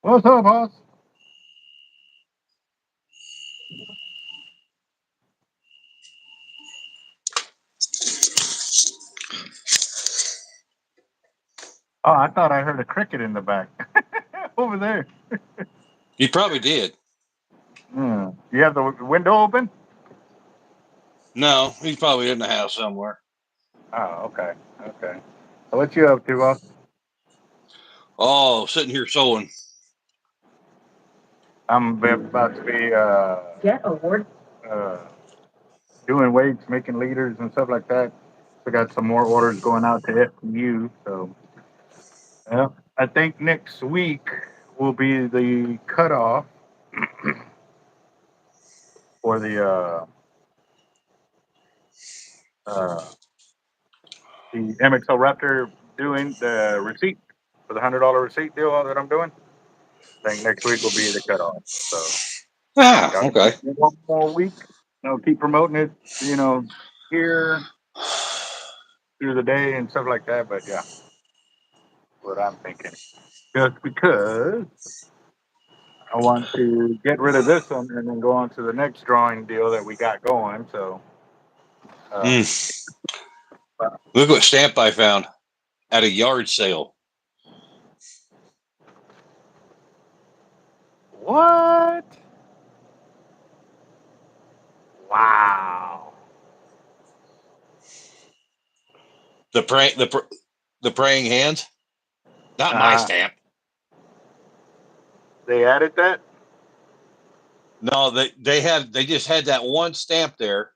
What's up, boss? Oh, I thought I heard a cricket in the back over there. You probably did. You have the window open? No, he's probably in the house somewhere. Oh, okay. Okay. So what you up to, boss? Oh, sitting here sewing. I'm about to be Get award. uh, doing weights, making leaders and stuff like that. We got some more orders going out to FU. So yeah, I think next week will be the cutoff for uh, the MXO Raptor doing the receipt for the $100 receipt deal that I'm doing. I think next week will be the cutoff. So Ah, got okay. one more week. Keep promoting it. Here through the day and stuff like that. But yeah, what I'm thinking. Just because I want to get rid of this one and then go on to the next drawing deal that we got going. So, uh, Look what stamp I found at a yard sale. what? Wow. The praying hands. Not my Uh, stamp. they added that? No, they just had that one stamp there,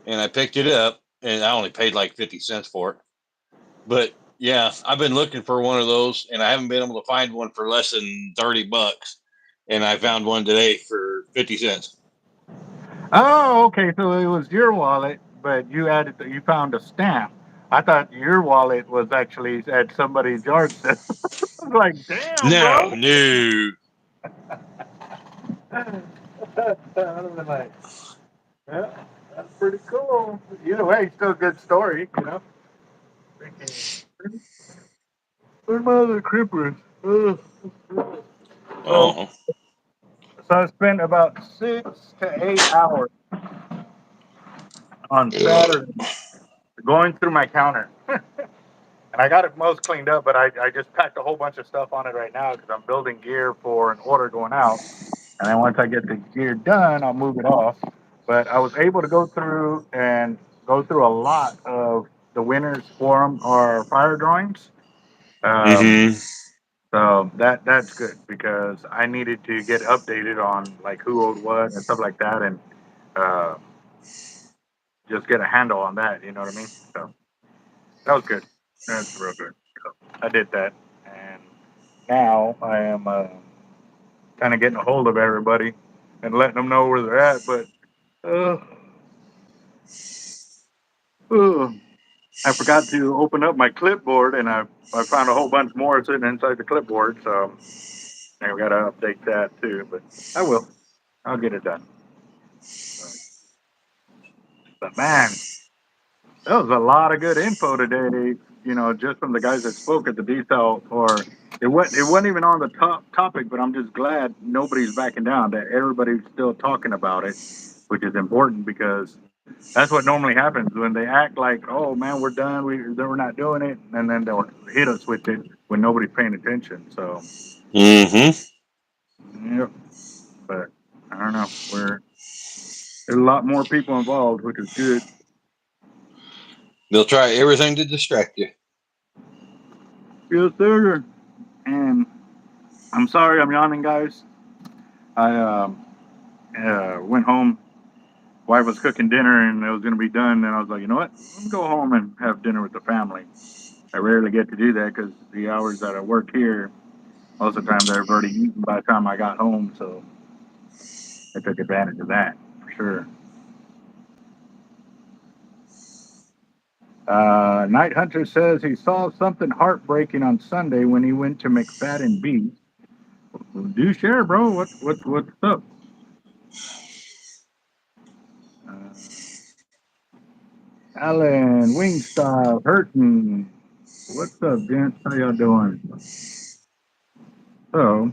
and I picked it up, and I only paid like 50 cents for it. But yeah, I've been looking for one of those, and I haven't been able to find one for less than $30. And I found one today for 50 cents. Oh, okay. So it was your wallet, but you found a stamp. I thought your wallet was actually at somebody's yard sale. I was like, damn, No, bro. no. I was like, yeah, that's pretty cool. Either way, still a good story, you know. Where's my other creepers? Ugh. So, Oh, so I spent about 6 to 8 hours on ugh. Saturday going through my counter. And I got it most cleaned up, but I just packed a whole bunch of stuff on it right now because I'm building gear for an order going out. And then once I get the gear done, I'll move it off. But I was able to go through a lot of the winners forum or fire drawings. Um, Mm-hmm. so that's good because I needed to get updated on like who owed what and stuff like that, and uh, just get a handle on that. You know what I mean? So that was good. That's real good. So I did that, and now I am kind of getting a hold of everybody and letting them know where they're at. But uh, uh, I forgot to open up my clipboard, and I found a whole bunch more sitting inside the clipboard. So I've got to update that too. But I will. I'll get it done. But man, that was a lot of good info today. Just from the guys that spoke at the detail, or it wasn't even on the topic. But I'm just glad nobody's backing down. That everybody's still talking about it, which is important because that's what normally happens when they act like, "Oh man, we're done. We're not doing it," and then they'll hit us with it when nobody's paying attention. So, Mm-hmm. yep. But I don't know. There's a lot more people involved, which is good. They'll try everything to distract you. Yes, sir. And I'm sorry, I'm yawning, guys. I went home. Wife was cooking dinner, and it was going to be done. And I was like, you know what? Let me go home and have dinner with the family. I rarely get to do that because the hours that I work here, most of the time they've already eaten by the time I got home. So I took advantage of that for sure. Night Hunter says he saw something heartbreaking on Sunday when he went to McFadden Beach. Do share, bro. What's up? Uh, Alan Wingstop hurting. What's up, gents? How y'all doing? So,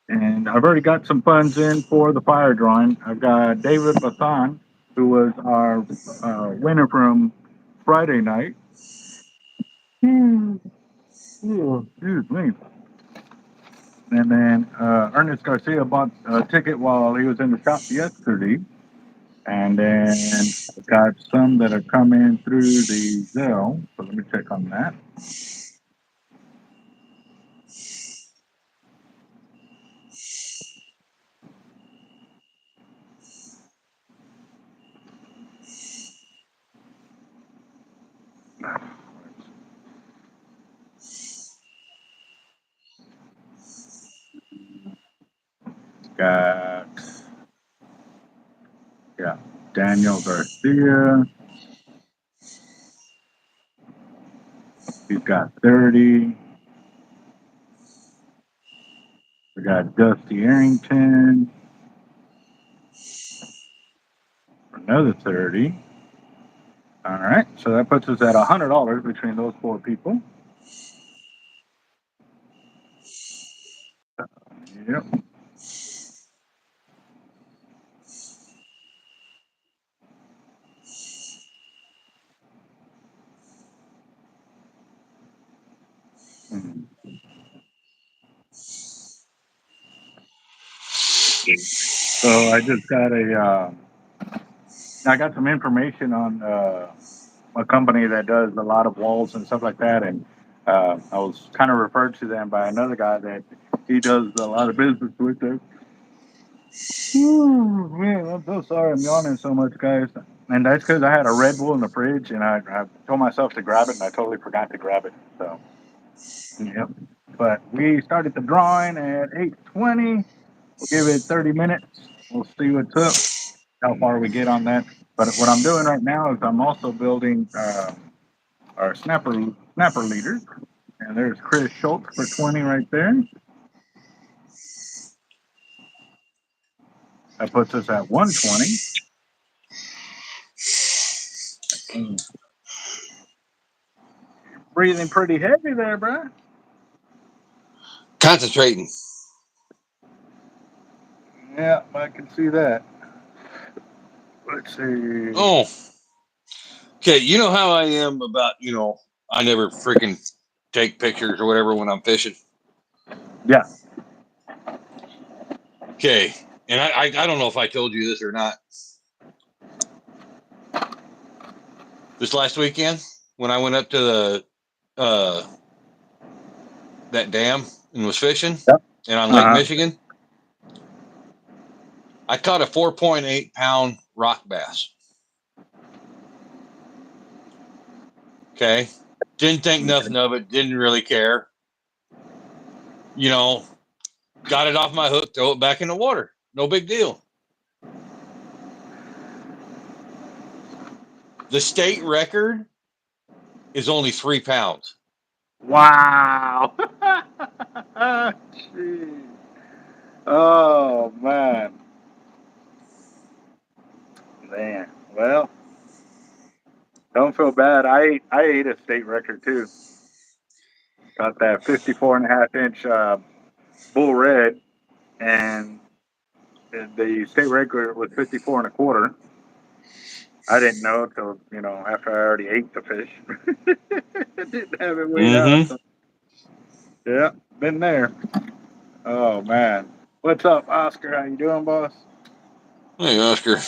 and I've already got some funds in for the fire drawing. I've got David Bathan, who was our winner from Friday night. Excuse me. And then Ernest Garcia bought a ticket while he was in the shop yesterday. And then I've got some that have come in through the Zelle. So let me check on that. Got, yeah, Daniel Garcia. He's got 30. We got Dusty Arrington for another 30. All right, so that puts us at $100 between those four people. Yep. So I just got I got some information on a company that does a lot of walls and stuff like that, and I was kind of referred to them by another guy that he does a lot of business with them. Ooh, man, I'm so sorry I'm yawning so much, guys. And that's because I had a Red Bull in the fridge, and I told myself to grab it, and I totally forgot to grab it. So, yep. But we started the drawing at 8:20. We'll give it 30 minutes. We'll see what's up, how far we get on that. But what I'm doing right now is I'm also building our snapper leaders. And there's Chris Schultz for 20 right there. That puts us at 120. Breathing pretty heavy there, bro. Concentrating. Yeah, I can see that. Let's see. Oh, okay. You know how I am about, I never freaking take pictures or whatever when I'm fishing. Yeah. Okay. And I don't know if I told you this or not. This last weekend, when I went up to the that dam and was fishing, Yep. and on Lake Michigan, I caught a 4.8 pound rock bass. Okay. Didn't think nothing of it. Didn't really care. Got it off my hook, throw it back in the water. No big deal. The state record is only 3 pounds. Wow. Jeez. Oh, man. Man. Well, don't feel bad. I ate a state record too. Got that 54.5 inch bull red, and the state record was 54 1/4. I didn't know until after I already ate the fish. Didn't have it weighed out. Mm-hmm. So, yeah, been there. Oh man, what's up, Oscar? How you doing, boss? Hey, Oscar.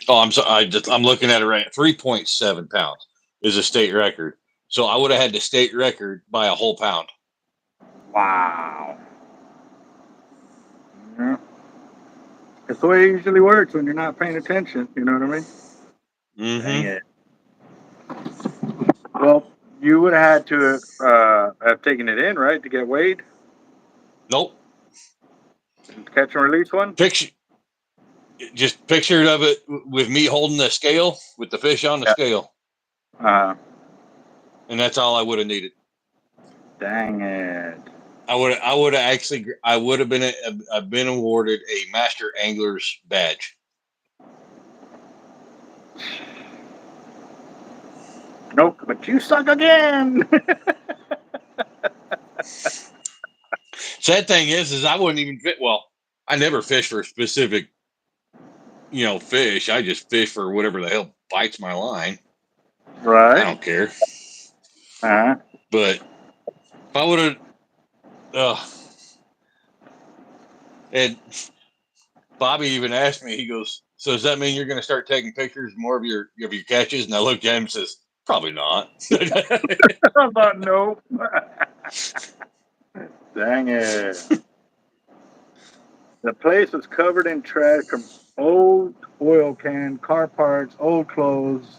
Oh, I'm looking at it right. 3.7 pounds is a state record. So I would have had the state record by a whole pound. Wow. Yeah. That's the way it usually works when you're not paying attention. You know what I mean? Mm-hmm. Dang it. Well, you would have had to have taken it in, right, to get weighed? Nope. Catch and release one? Just picture of it with me holding the scale with the fish on the Yeah. scale. Uh, And that's all I would have needed. Dang it. I would have been awarded a master angler's badge. Nope, but you suck again. Sad thing is I wouldn't even fit. Well, I never fish for a specific, fish. I just fish for whatever the hell bites my line. Right. I don't care. Uh-huh. But if I would have, and Bobby even asked me, he goes, "So does that mean you're going to start taking pictures more of your catches?" And I looked at him and says, "Probably not." How about no? Dang it. The place was covered in trash from old oil can, car parts, old clothes,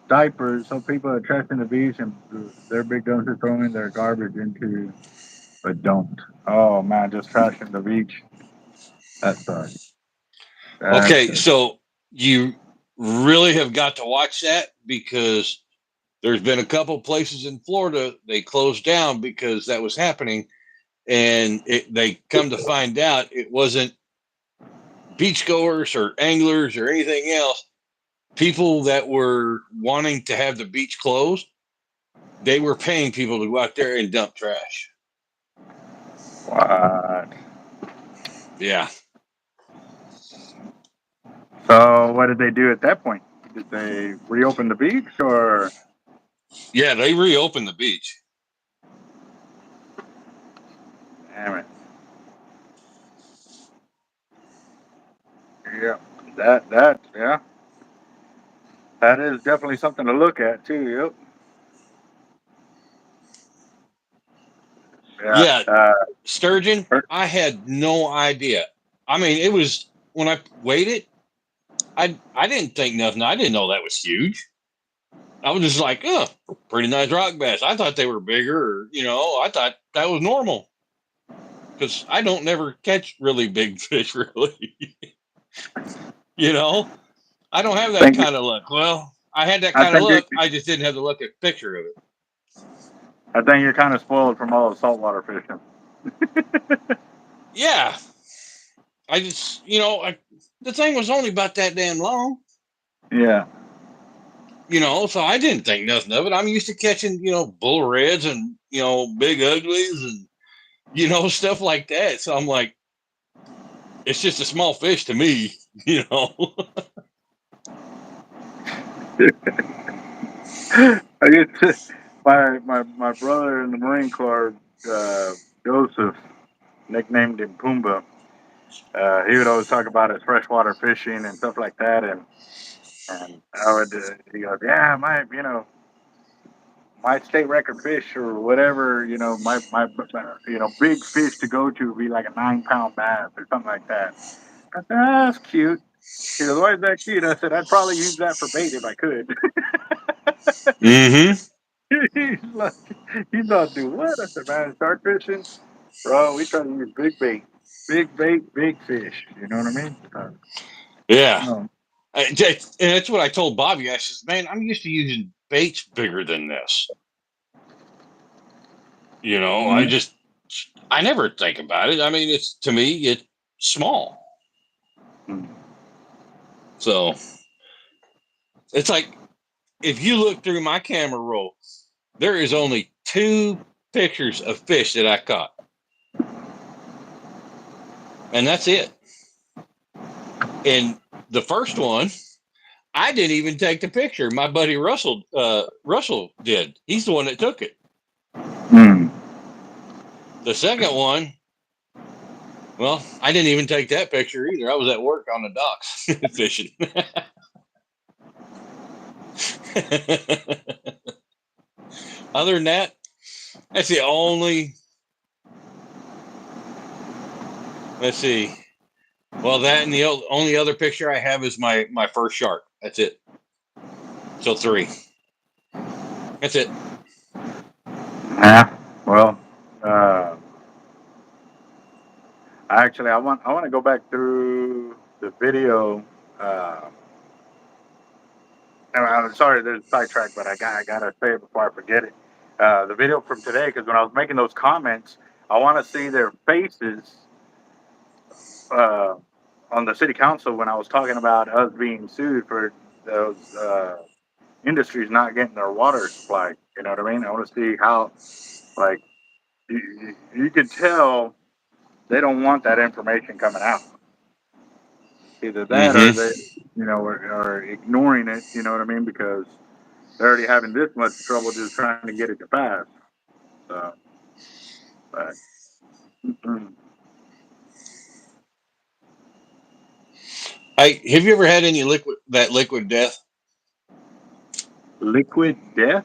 diapers. So people are trashing the beach and their big guns are throwing their garbage into, but don't. Oh man, just trashing the beach. That sucks. That Okay, sucks. so you really have got to watch that because there's been a couple places in Florida they closed down because that was happening, and they come to find out it wasn't beachgoers or anglers or anything else. People that were wanting to have the beach closed, they were paying people to go out there and dump trash. What? Yeah. So what did they do at that point? Did they reopen the beach or? Yeah, they reopened the beach. Damn it. Yeah. Yeah. That is definitely something to look at too. Yep. Yeah. Yeah, sturgeon, I had no idea. I mean, it was when I weighed it, I didn't think nothing. I didn't know that was huge. I was just like, oh, pretty nice rock bass. I thought they were bigger, or, I thought that was normal because I don't never catch really big fish, really. I don't have that Thank you. kind of luck. Well, I had that I kind of think you. luck. I just didn't have the luck at picture of it. I think you're kind of spoiled from all the saltwater fishing. Yeah. I just, the thing was only about that damn long. Yeah. So I didn't think nothing of it. I'm used to catching, bull reds and, big uglies and, stuff like that. So I'm like, it's just a small fish to me, I used to, my brother in the Marine Corps, Joseph, nicknamed him Pumbaa. He would always talk about his freshwater fishing and stuff like that, and I would he goes, yeah, my state record fish or whatever, my big fish to go to would be like a 9 pound bass or something like that. I said, that's cute. He goes, why is that cute? I said, I'd probably use that for bait if I could. Mm-hmm. He's like, he's not doing what? I said, man, shark fishing, bro. We try to use big bait, big fish. You know what I mean? Yeah. No. And that's what I told Bobby. I says, man, I'm used to using baits bigger than this. Mhm. I never think about it. I mean, to me, it's small. Mhm. So it's like, if you look through my camera roll, there is only 2 pictures of fish that I caught. And that's it. And the first one, I didn't even take the picture. My buddy Russell did. He's the one that took it. Mm. The second one, well, I didn't even take that picture either. I was at work on the docks fishing. Other than that, that's the only. Let's see. Well, that and the only other picture I have is my first shark. That's it. So 3. That's it. Yeah. Well, uh, actually, I want to go back through the video. Uh, I'm sorry, there's a sidetrack, but I gotta say it before I forget it. The video from today, because when I was making those comments, I want to see their faces uh, on the city council when I was talking about us being sued for those industries not getting their water supply. You know what I mean? I want to see how, like, you could tell they don't want that information coming out. Either that or Mm-hmm. they, are ignoring it. You know what I mean? Because they're already having this much trouble just trying to get it to pass. So, but Hey, have you ever had any liquid death? liquid death?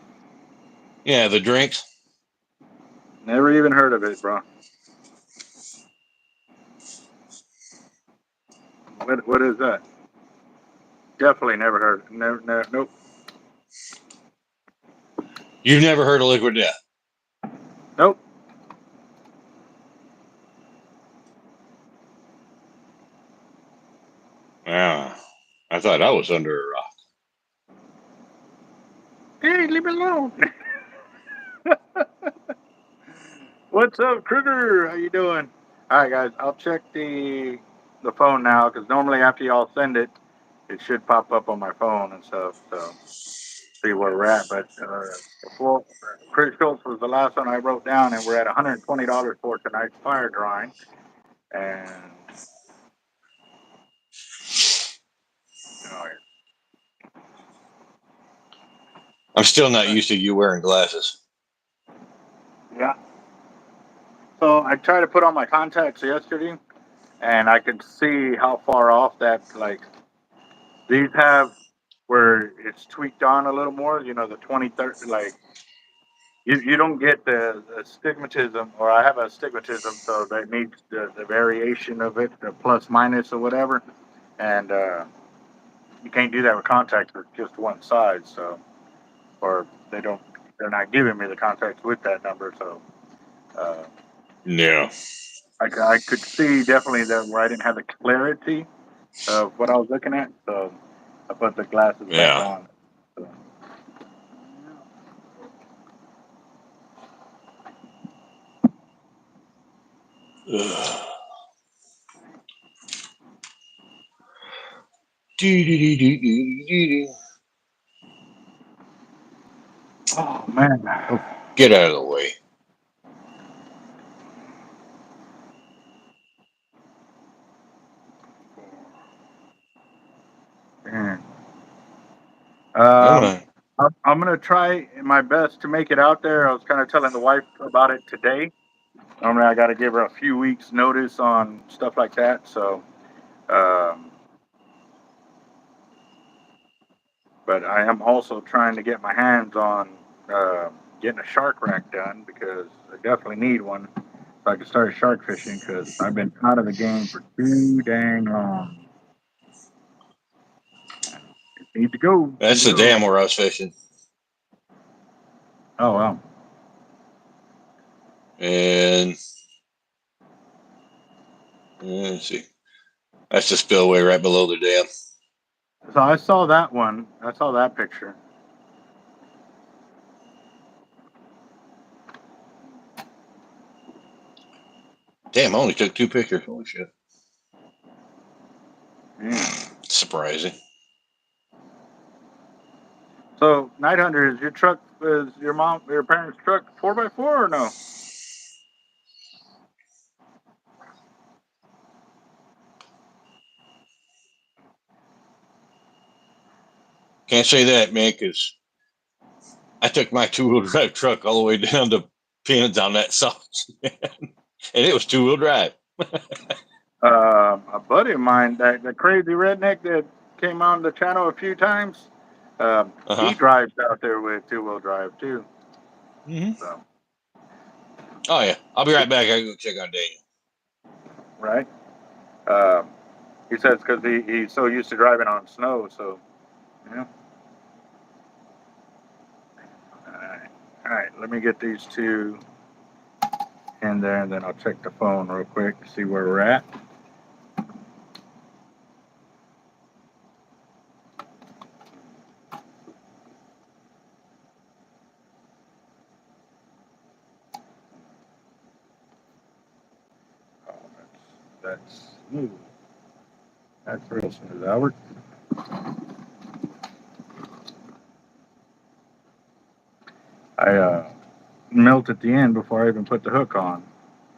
Yeah, the drinks. Never even heard of it, bro. What is that? Definitely never heard. Never, never, nope, You've never heard of liquid death? nope. Yeah, I thought I was under a rock. Hey, leave me alone. What's up, Critter? How you doing? All right, guys. I'll check the phone now because normally after y'all send it, it should pop up on my phone and stuff. So see where we're at. But before Chris Schultz was the last one I wrote down, and we're at $120 for tonight's fire drawing. And oh, I'm still not used to you wearing glasses. yeah. So I tried to put on my contacts yesterday, and I could see how far off that like these have where it's tweaked on a little more. You know, the 2030 like. You don't get the stigmatism, or I have a stigmatism, so that needs the variation of it, the plus minus or whatever, and you can't do that with contacts with just one side. So, or they're not giving me the contacts with that number. So, uh, Yeah. I could see definitely that where I didn't have the clarity of what I was looking at. So, I put the glasses back Yeah. on. So, Ugh. oh man. Oh, get out of the way. Man. Come Um, on. I'm gonna try my best to make it out there. I was kind of telling the wife about it today. Normally, I got to give her a few weeks notice on stuff like that. So, um, but I am also trying to get my hands on uh, getting a shark rack done because I definitely need one so I can start shark fishing because I've been out of the game for too dang long. Need to go. Need That's to the go. dam where I was fishing. Oh wow. And let's see. That's the spillway right below the dam. So I saw that one. I saw that picture. Damn, I only took 2 pictures. Holy shit. Yeah. Surprising. So, Night Hunter, is your parents' truck 4x4 or no? Can't say that, man, because I took my 2-wheel drive truck all the way down to pins on that sauce, and it was 2-wheel drive. A buddy of mine, that the crazy redneck that came on the channel a few times, Uh he huh. drives out there with 2-wheel drive too. Mm-hmm. So, Oh yeah, I'll be right back. I go check on Daniel. right? Um, he says because he's so used to driving on snow. So, yeah. All right. Let me get these two in there, and then I'll check the phone real quick to see where we're at. That's smooth. That's real smooth, Albert. I melt at the end before I even put the hook on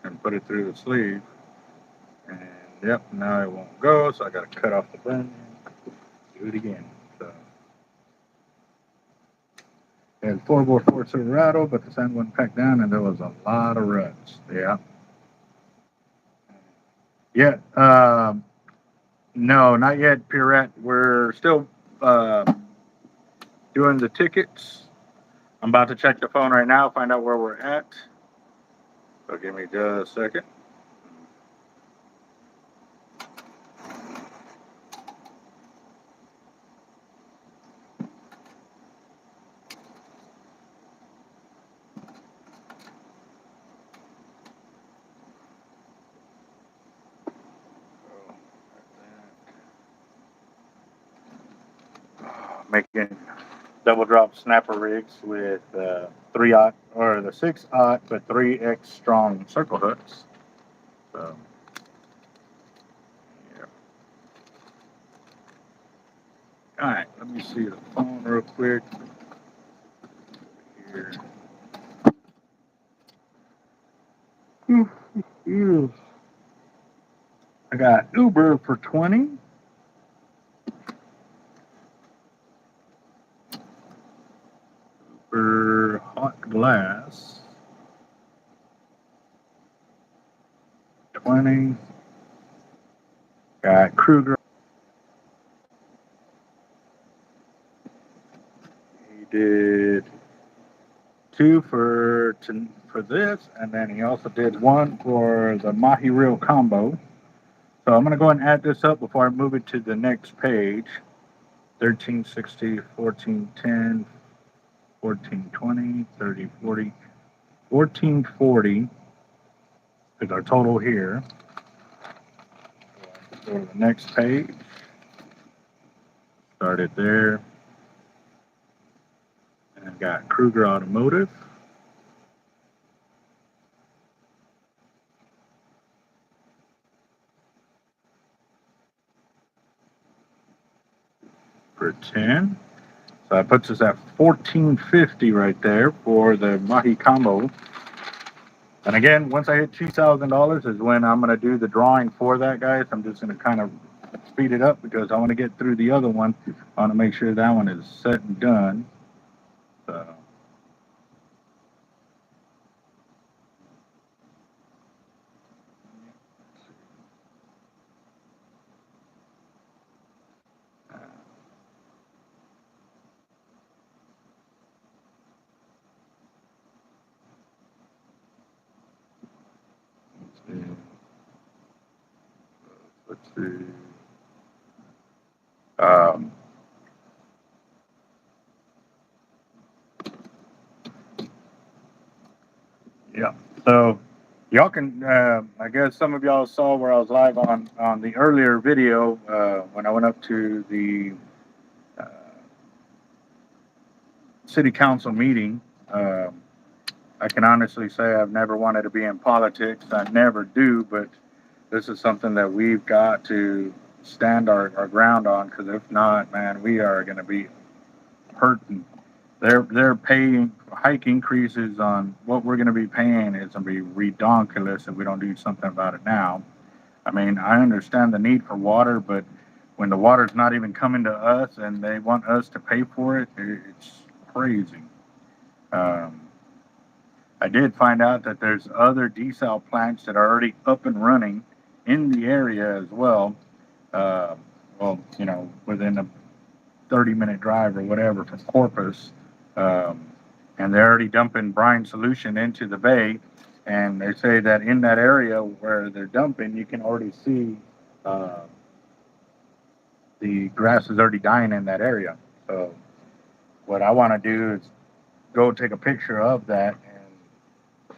and put it through the sleeve. And yep, now it won't go, so I got to cut off the bunion. Do it again. So, I had 4x4 to rattle, but the sand wouldn't pack down, and there was a lot of ruts. Yeah. Yeah. No, not yet, Pierrette. We're still doing the tickets. I'm about to check the phone right now, find out where we're at. So give me just a second. Making double drop snapper rigs with 3/0 or the 6/0 but 3X strong circle hooks. So yeah. All right, let me see the phone real quick here. I got Uber for 20. For hot glass, 20. Got Kruger. He did 2 for this, and then he also did 1 for the Mahi Reel combo. So I'm gonna go ahead and add this up before I move it to the next page. 1360, 1410, 1420, 3040, 1440 is our total here. Go to the next page. Start it there. And I've got Kruger Automotive. For 10. So that puts us at 1450 right there for the Mahi combo. And again, once I hit $2,000 is when I'm going to do the drawing for that, guys. I'm just going to kind of speed it up because I want to get through the other one. I want to make sure that one is set and done. So. Let's see. Yeah. So y'all can, I guess some of y'all saw where I was live on the earlier video when I went up to the city council meeting. I can honestly say I've never wanted to be in politics. I never do, but this is something that we've got to stand our ground on, because if not, man, we are going to be hurting. They're paying hike increases on what we're going to be paying is going to be redonkulous if we don't do something about it now. I mean, I understand the need for water, but when the water's not even coming to us and they want us to pay for it, it's crazy. I did find out that there's other desal plants that are already up and running in the area as well. Well, you know, within a 30-minute drive or whatever from Corpus. And they're already dumping brine solution into the bay. And they say that in that area where they're dumping, you can already see the grass is already dying in that area. So what I want to do is go take a picture of that. And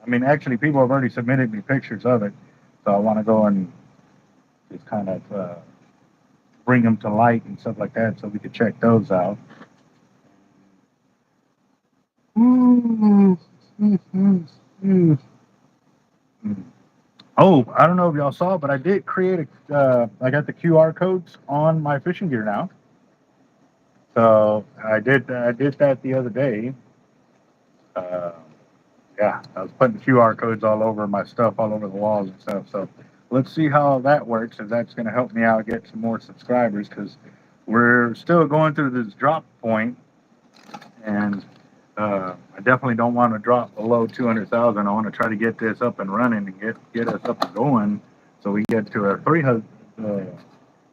I mean, actually, people have already submitted me pictures of it. So I want to go and just kind of bring them to light and stuff like that so we could check those out. Oh, I don't know if y'all saw, but I did create a. I got the QR codes on my fishing gear now. So I did. I did that the other day. Uh, yeah, I was putting QR codes all over my stuff, all over the walls and stuff. So let's see how that works, and that's going to help me out get some more subscribers because we're still going through this drop point, and I definitely don't want to drop below 200,000. I want to try to get this up and running and get us up and going, so we get to a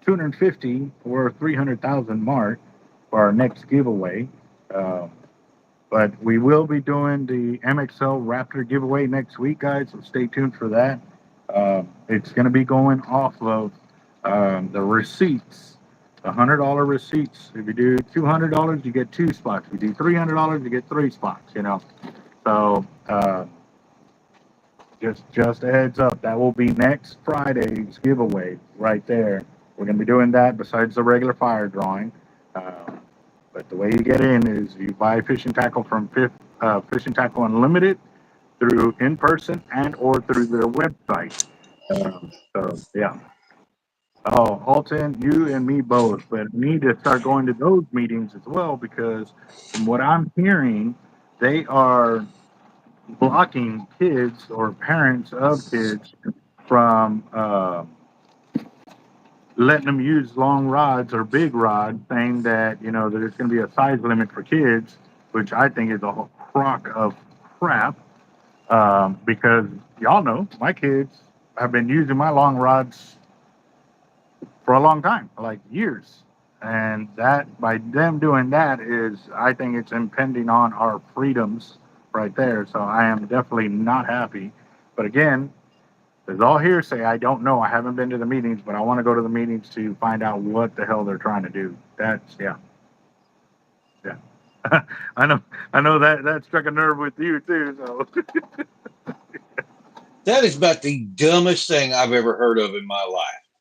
250 or 300,000 mark for our next giveaway. Um, but we will be doing the MXL Raptor giveaway next week, guys. So stay tuned for that. It's going to be going off of the receipts, the $100 receipts. If you do $200, you get 2 spots. If you do $300, you get 3 spots. So just a heads up, that will be next Friday's giveaway right there. We're going to be doing that besides the regular fire drawing. Um, but the way you get in is you buy fishing tackle from Fishing Tackle Unlimited through in person and or through their website. So yeah. Oh, Alton, you and me both, but we need to start going to those meetings as well because from what I'm hearing, they are blocking kids or parents of kids from letting them use long rods or big rods, saying that there's going to be a size limit for kids, which I think is a whole crock of crap. Because y'all know my kids have been using my long rods for a long time, like years. And that by them doing that is, I think it's impending on our freedoms right there. So I am definitely not happy. But again, there's all hearsay. I don't know. I haven't been to the meetings, but I want to go to the meetings to find out what the hell they're trying to do. That's yeah, yeah. I know. I know that struck a nerve with you too. So That is about the dumbest thing I've ever heard of in my life.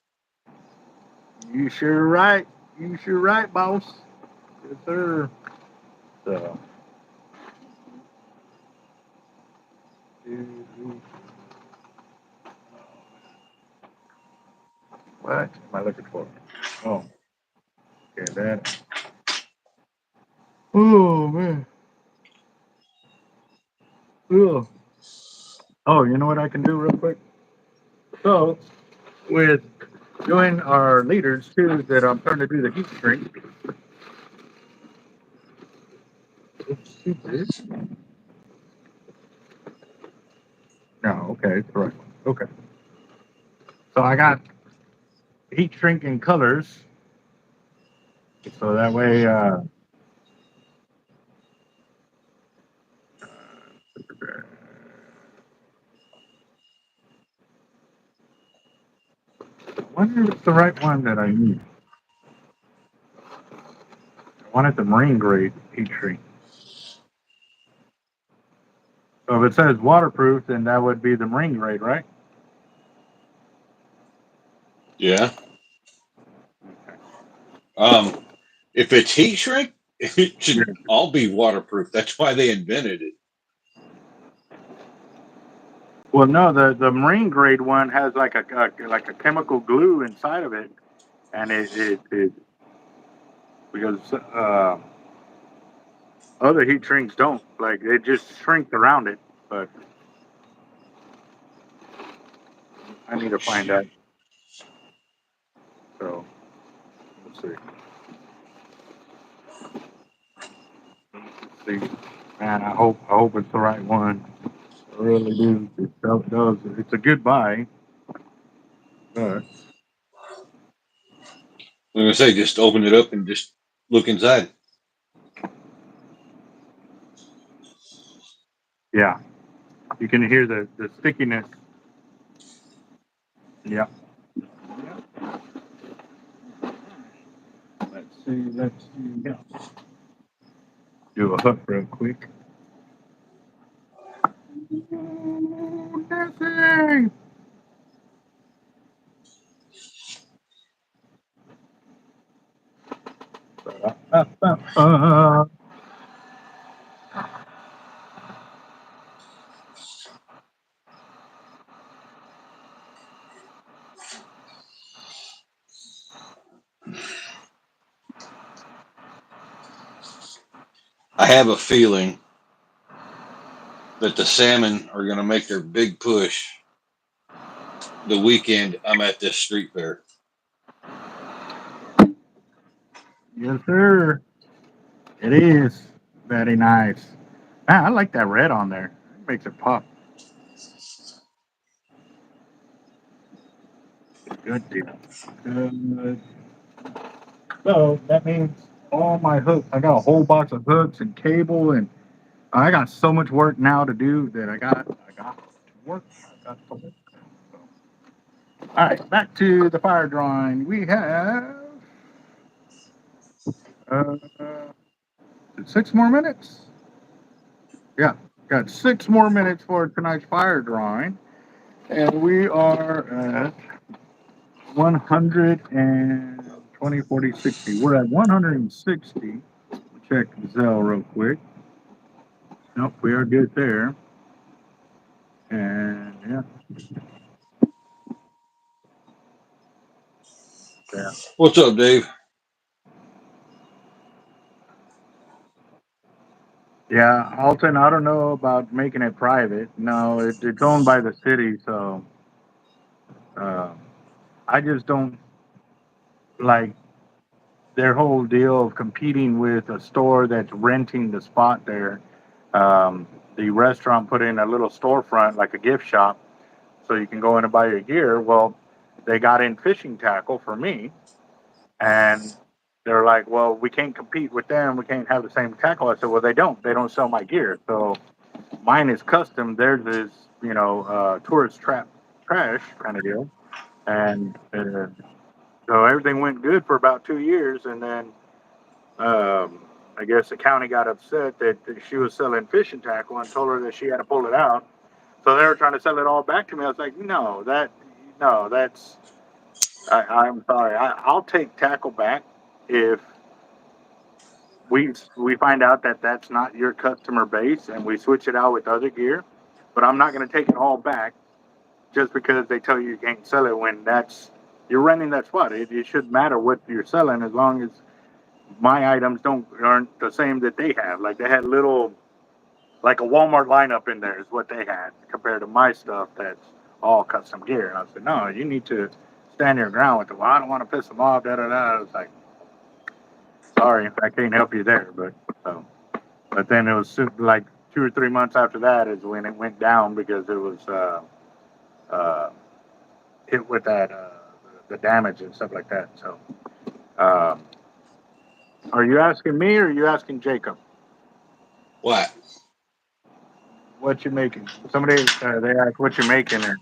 you sure right. You sure right, boss. Yes, sir. So. What am I looking for? Oh, okay, that. Oh man. Ugh. Oh, you know what I can do real quick? So, with doing our leaders too, that I'm starting to do the heat shrink. No, okay, it's the right one. Okay. So I got heat shrink in colors. So that way, I wonder if it's the right one that I need. I wanted the marine grade heat shrink. So if it says waterproof, then that would be the marine grade, right? Yeah. If it's heat shrink, it Yeah. should all be waterproof. That's why they invented it. Well, no, the marine grade one has like a chemical glue inside of it, and it because other heat shrinks don't like they just shrink around it. But I need to find Shoot. that. So let's see. Let's see, man, I hope it's the right one. I really do. It's a good buy. But I'm gonna say just open it up and just look inside. yeah, you can hear the stickiness. Yeah. Let's see. Let's see. Yeah. Do a hook real quick. Nothing. I have a feeling that the salmon are going to make their big push the weekend I'm at this street fair. Yes, sir. It is very nice. Man, I like that red on there. It makes it pop. Good deal. Good. So that means all my hooks. I got a whole box of hooks and cable, and I got so much work now to do that I got to work. I got to work. So, all right, back to the fire drawing. We have uh, 6 more minutes. Yeah, got 6 more minutes for tonight's fire drawing, and we are at 120, 40, 60. We're at 160. Check Zell real quick. Nope, we are good there. And yeah, yeah. What's up, Dave? Yeah, Alton, I don't know about making it private. No, it's owned by the city, so uh, I just don't like their whole deal of competing with a store that's renting the spot there. The restaurant put in a little storefront, like a gift shop, so you can go in and buy your gear. Well, they got in fishing tackle for me, and they're like, "Well, we can't compete with them. We can't have the same tackle." I said, "Well, they don't. They don't sell my gear. So mine is custom. Theirs is, tourist trap trash kind of deal." And so everything went good for about 2 years, and then I guess the county got upset that she was selling fishing tackle and told her that she had to pull it out. So they were trying to sell it all back to me. I was like, no, that's, I'm sorry. I'll take tackle back if we find out that that's not your customer base and we switch it out with other gear. But I'm not going to take it all back just because they tell you can't sell it when that's you're renting that spot. It shouldn't matter what you're selling as long as my items aren't the same that they have. Like they had little like a Walmart lineup in there is what they had compared to my stuff that's all custom gear. And I said, no, you need to stand your ground with it. Well, I don't want to piss them off. Da da da. I was like, sorry, I can't help you there. But then it was like 2 or 3 months after that is when it went down because it was uh, hit with that the damage and stuff like that. So, um, are you asking me or are you asking Jacob What? what you're making? Somebody they asked what you're making, and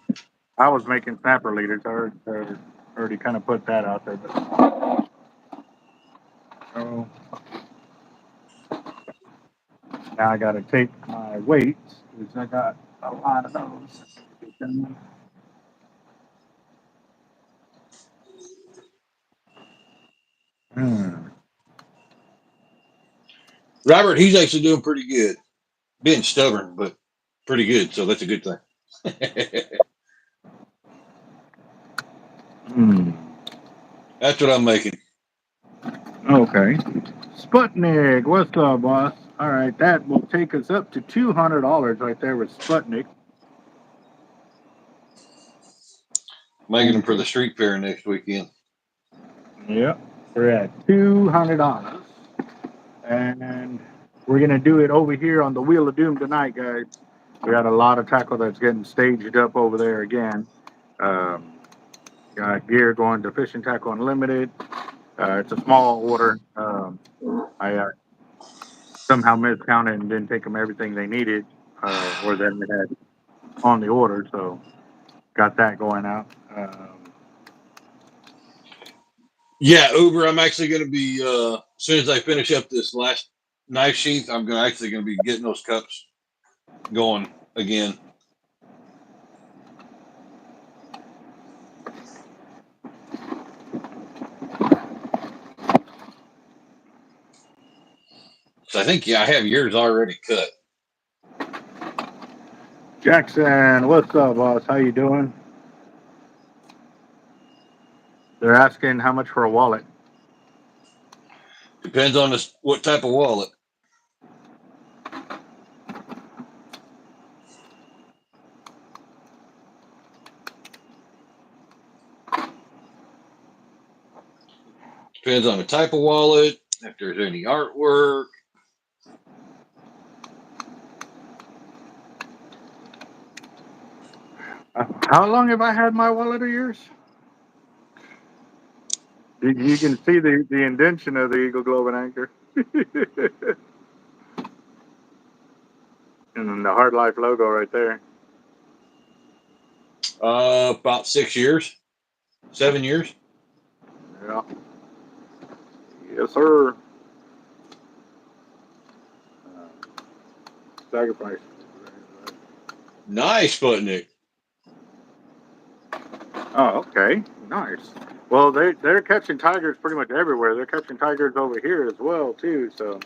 I was making snapper leaders. Already kind of put that out there. But, so now I got to take my weights because I got a lot of those. Hmm. Robert, he's actually doing pretty good. Being stubborn, but pretty good. So that's a good thing. Hmm. That's what I'm making. Okay. Sputnik, what's up, boss? All right, that will take us up to $200 right there with Sputnik. Making them for the street fair next weekend. Yep, we're at $200, and we're gonna do it over here on the Wheel of Doom tonight, guys. We got a lot of tackle that's getting staged up over there again. Um, got gear going to Fishing Tackle Unlimited. It's a small order. I somehow miscounted and didn't take them everything they needed or that they had on the order, so got that going out. Yeah, Uber. I'm actually going to be as soon as I finish up this last knife sheath, I'm actually going to be getting those cups going again. So I think I have yours already cut. Jackson, what's up, boss? How you doing? They're asking how much for a wallet. Depends on what type of wallet. Depends on the type of wallet, if there's any artwork. How long have I had my wallet of yours? You can see the indentation of the Eagle Globe and Anchor. And then the Hard Life logo right there. About 6 years, 7 years. Yeah. Yes, sir. Sacrifice. Nice, Sputnik. Oh, okay. Nice. Well, they're catching tigers pretty much everywhere. They're catching tigers over here as well, too. So,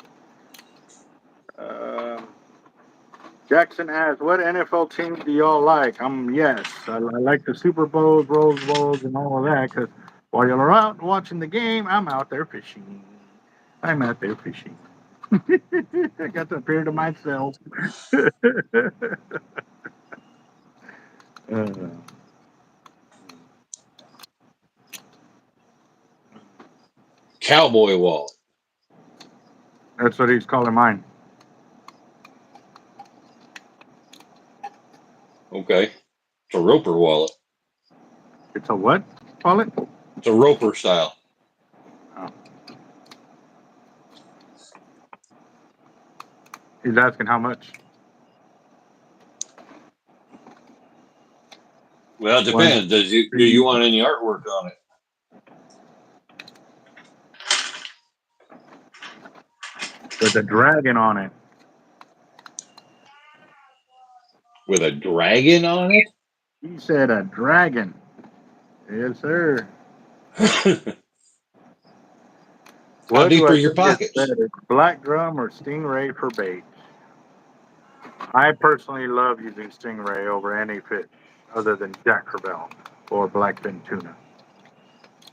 Jackson asks, what NFL team do y'all like? Yes, I like the Super Bowls, Rose Bowls, and all of that. Because while you're out watching the game, I'm out there fishing. I'm out there fishing. I got the beer to myself. uh, Cowboy wallet. that's what he's calling mine. Okay. It's a roper wallet. It's a what? Call it? It's a roper style. Oh. He's asking how much. Well, it depends. Do you want any artwork on it? With a dragon on it. With a dragon on it? He said a dragon. Yes, sir. How What deep do are I your think is pockets? better, black drum or stingray for bait? I personally love using stingray over any fish other than jack crabelle or blackfin tuna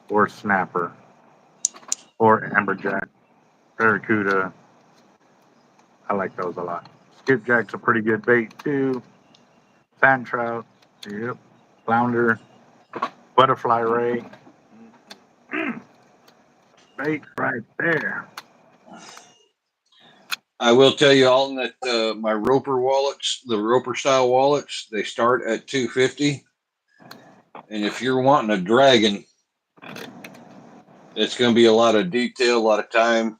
or snapper or amberjack, barracuda. I like those a lot. Skipjack's a pretty good bait too. Sand trout, yep. Flounder, butterfly ray. Bait right there. I will tell you, Alton, that my roper wallets, the roper style wallets, they start at $250. And if you're wanting a dragon, it's going to be a lot of detail, a lot of time.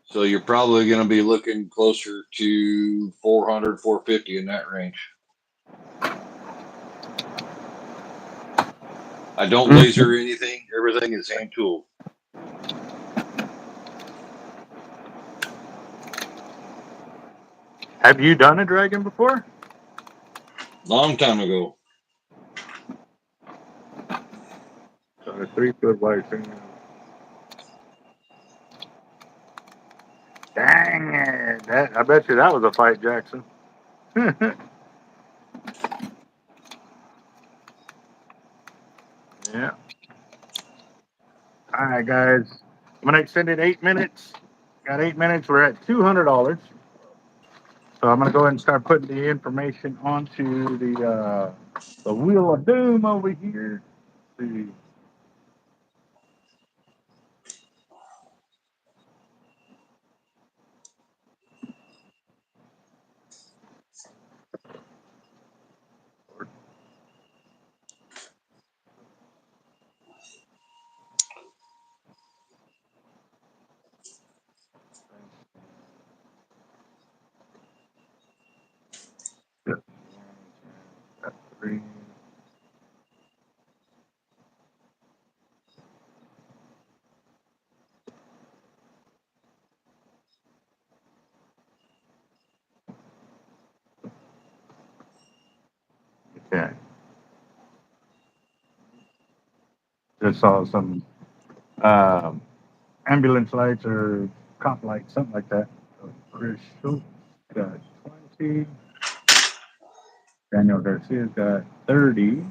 So you're probably going to be looking closer to 400, 450 in that range. I don't laser anything. Everything is hand tool. Have you done a dragon before? Long time ago. So a 3-foot white thing. Dang it. I bet you that was a fight, Jackson. Yeah. All right, guys. I'm going to extend it 8 minutes. Got 8 minutes. We're at $200. So I'm going to go ahead and start putting the information onto the Wheel of Doom over here. Let's see. That's 3. Okay. Just saw some ambulance lights or cop lights, something like that. So Chris Schultz got 20. Daniel Garcia's got 30.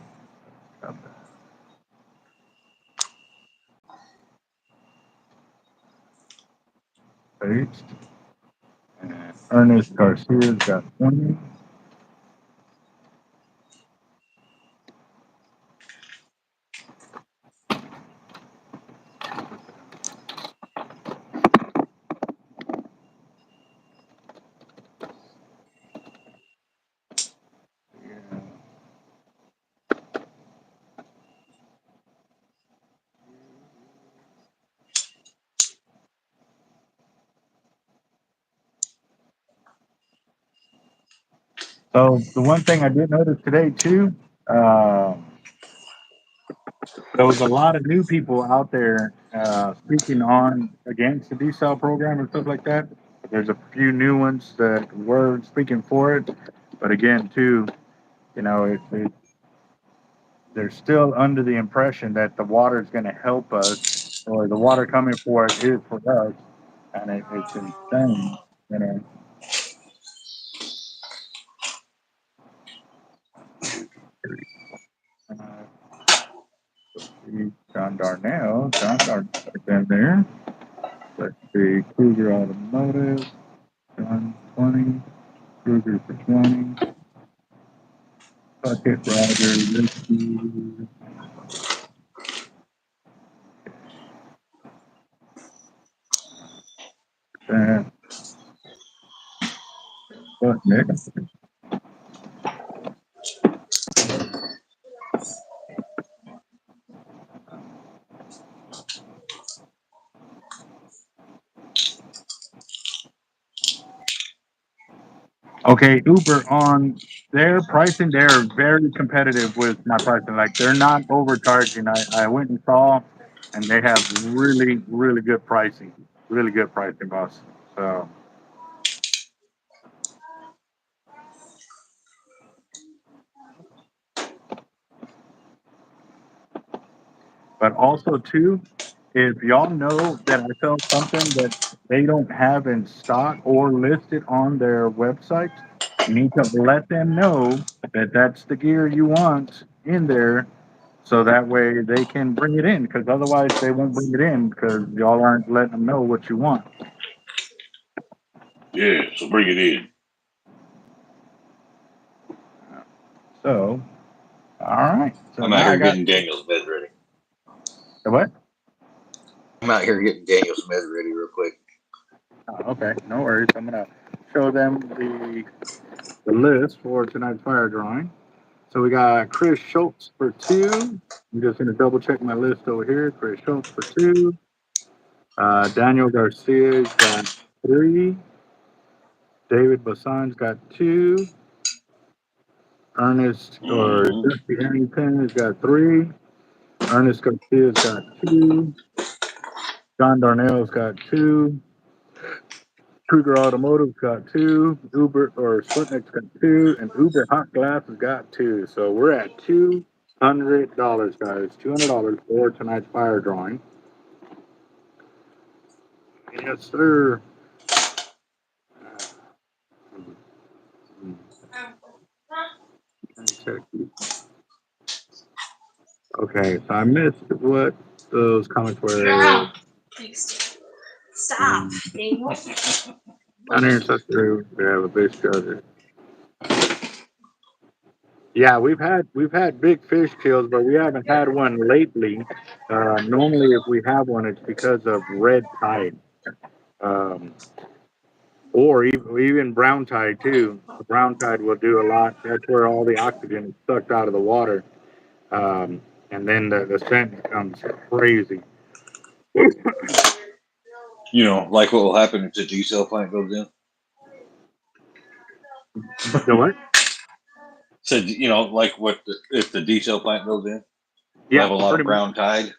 Paste. And Ernest Garcia's got 20. So the one thing I did notice today too, there was a lot of new people out there speaking on against the desal program and stuff like that. There's a few new ones that were speaking for it, but again, too, you know, they're still under the impression that the water is going to help us, or the water coming for it is for us, and it's insane, you know. John Darnell's in there. Let's see, Kruger Automotive, John 20, Kruger for 20, Bucket Rider, Whiskey, that, what next? Okay, Uber on their pricing, they're very competitive with my pricing. Like they're not overcharging. I went and saw, and they have really, really good pricing. Really good pricing, boss. So, but also too, if y'all know that I sell something that they don't have in stock or listed on their website, you need to let them know that that's the gear you want in there, so that way they can bring it in. Because otherwise, they won't bring it in because y'all aren't letting them know what you want. Yeah, so bring it in. So, all right. So I'm out now I here got getting Daniel's bed ready. the what? I'm out here getting Daniel's bed ready real quick. Oh, okay, no worries. I'm gonna show them the list for tonight's fire drawing. So we got Chris Schultz for 2. I'm just going to double check my list over here. Chris Schultz for 2. Daniel Garcia's got 3. David Bassan's got 2. Ernest or Mm-hmm. Dusty Harrington has got 3. Ernest Garcia's got 2. John Darnell's got 2. Kruger Automotive's got 2. Uber or Sputnik's got 2. And Uber Hot Glass has got 2. So we're at $200, guys. $200 for tonight's fire drawing. Yes, sir. Okay, so I missed what those comments were. Stop. Down here in South we have a base charger. Yeah, we've had big fish kills, but we haven't had one lately. Normally, if we have one, it's because of red tide, um, or even brown tide too. The brown tide will do a lot. That's where all the oxygen is sucked out of the water, and then the scent becomes crazy. You know, like what will happen if the diesel plant goes in. The what? Said, you know, like if the diesel plant goes in, we'll Yeah, have a lot pretty of much. brown tide.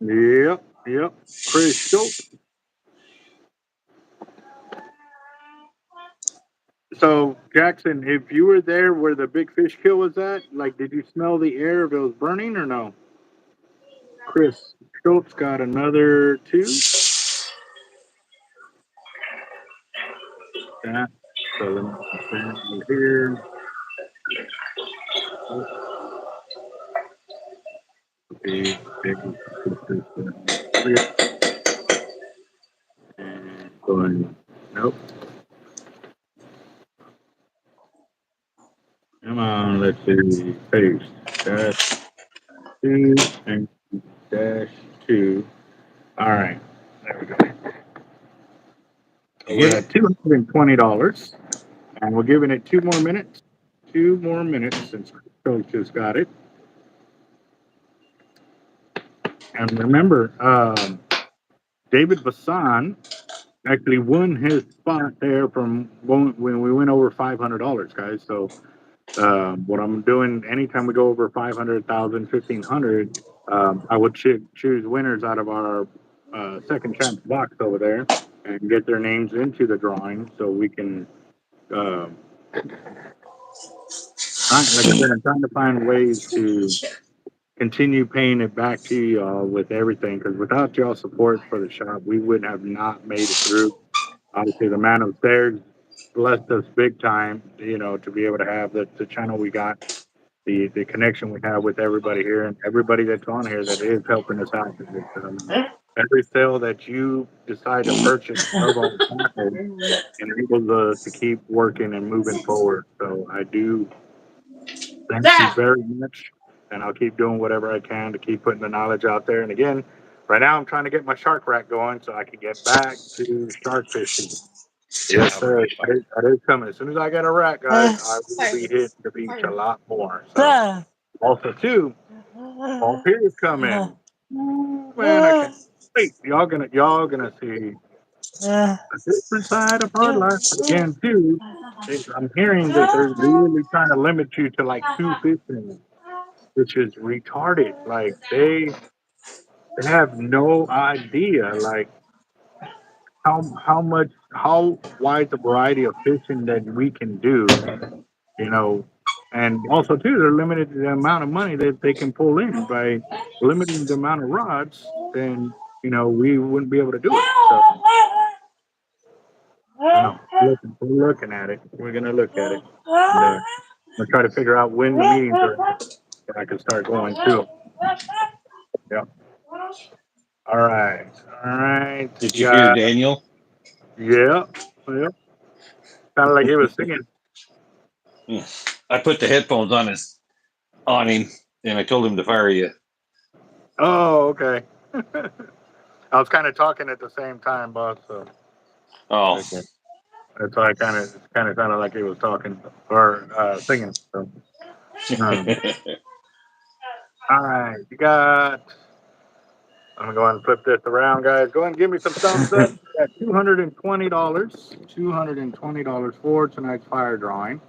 Yep. Chris Schultz. So Jackson, if you were there where the big fish kill was at, like, did you smell the air if it was burning or no? Chris Schultz got another 2. That. So let me put it over here. Okay, Going, nope. Come on, let's see. Paste. Dash 2 and dash 2. All right. There we go. We're at $220, and we're giving it 2 more minutes. 2 more minutes since Coach just got it. And remember, David Bassan actually won his spot there from when we went over $500, guys. So what I'm doing anytime we go over 500,000, 1,500, I would choose winners out of our second chance box over there and get their names into the drawing so we can. Uh, like I said, I'm trying to find ways to continue paying it back to y'all with everything because without y'all support for the shop, we would have not made it through. Obviously, the man upstairs blessed us big time, to be able to have the channel we got, the connection we have with everybody here and everybody that's on here that is helping us out. Every sale that you decide to purchase of our channel enables us to keep working and moving forward. So I do thank you very much, and I'll keep doing whatever I can to keep putting the knowledge out there. And again, right now I'm trying to get my shark rack going so I can get back to shark fishing. Yes, sir. That is coming. As soon as I get a rack, guys, I will be hitting the beach a lot more. So also too, fall period coming. Ooh, man, I can't wait. Y'all gonna see a different side of hard life. But again, too, I'm hearing that they're really trying to limit you to like two fishing, which is retarded. Like they have no idea like how wide the variety of fishing that we can do, you know, and also too they're limited to the amount of money that they can pull in by limiting the amount of rods. Then we wouldn't be able to do it. So I know we're looking at it. We're gonna look at it. And, we'll try to figure out when the meetings are. And I can start going too. Yeah. All right. All right. Did you hear Got Daniel? yeah. Yeah. Kind of like he was singing. I put the headphones on him, and I told him to fire you. Oh, okay. I was kind of talking at the same time, boss. So Oh, okay. That's why it kind of sounded like he was talking or singing. So, um, all right, you got. I'm gonna go ahead and flip this around, guys. Go ahead and give me some thumbs up. At $220. $220 for tonight's fire drawing.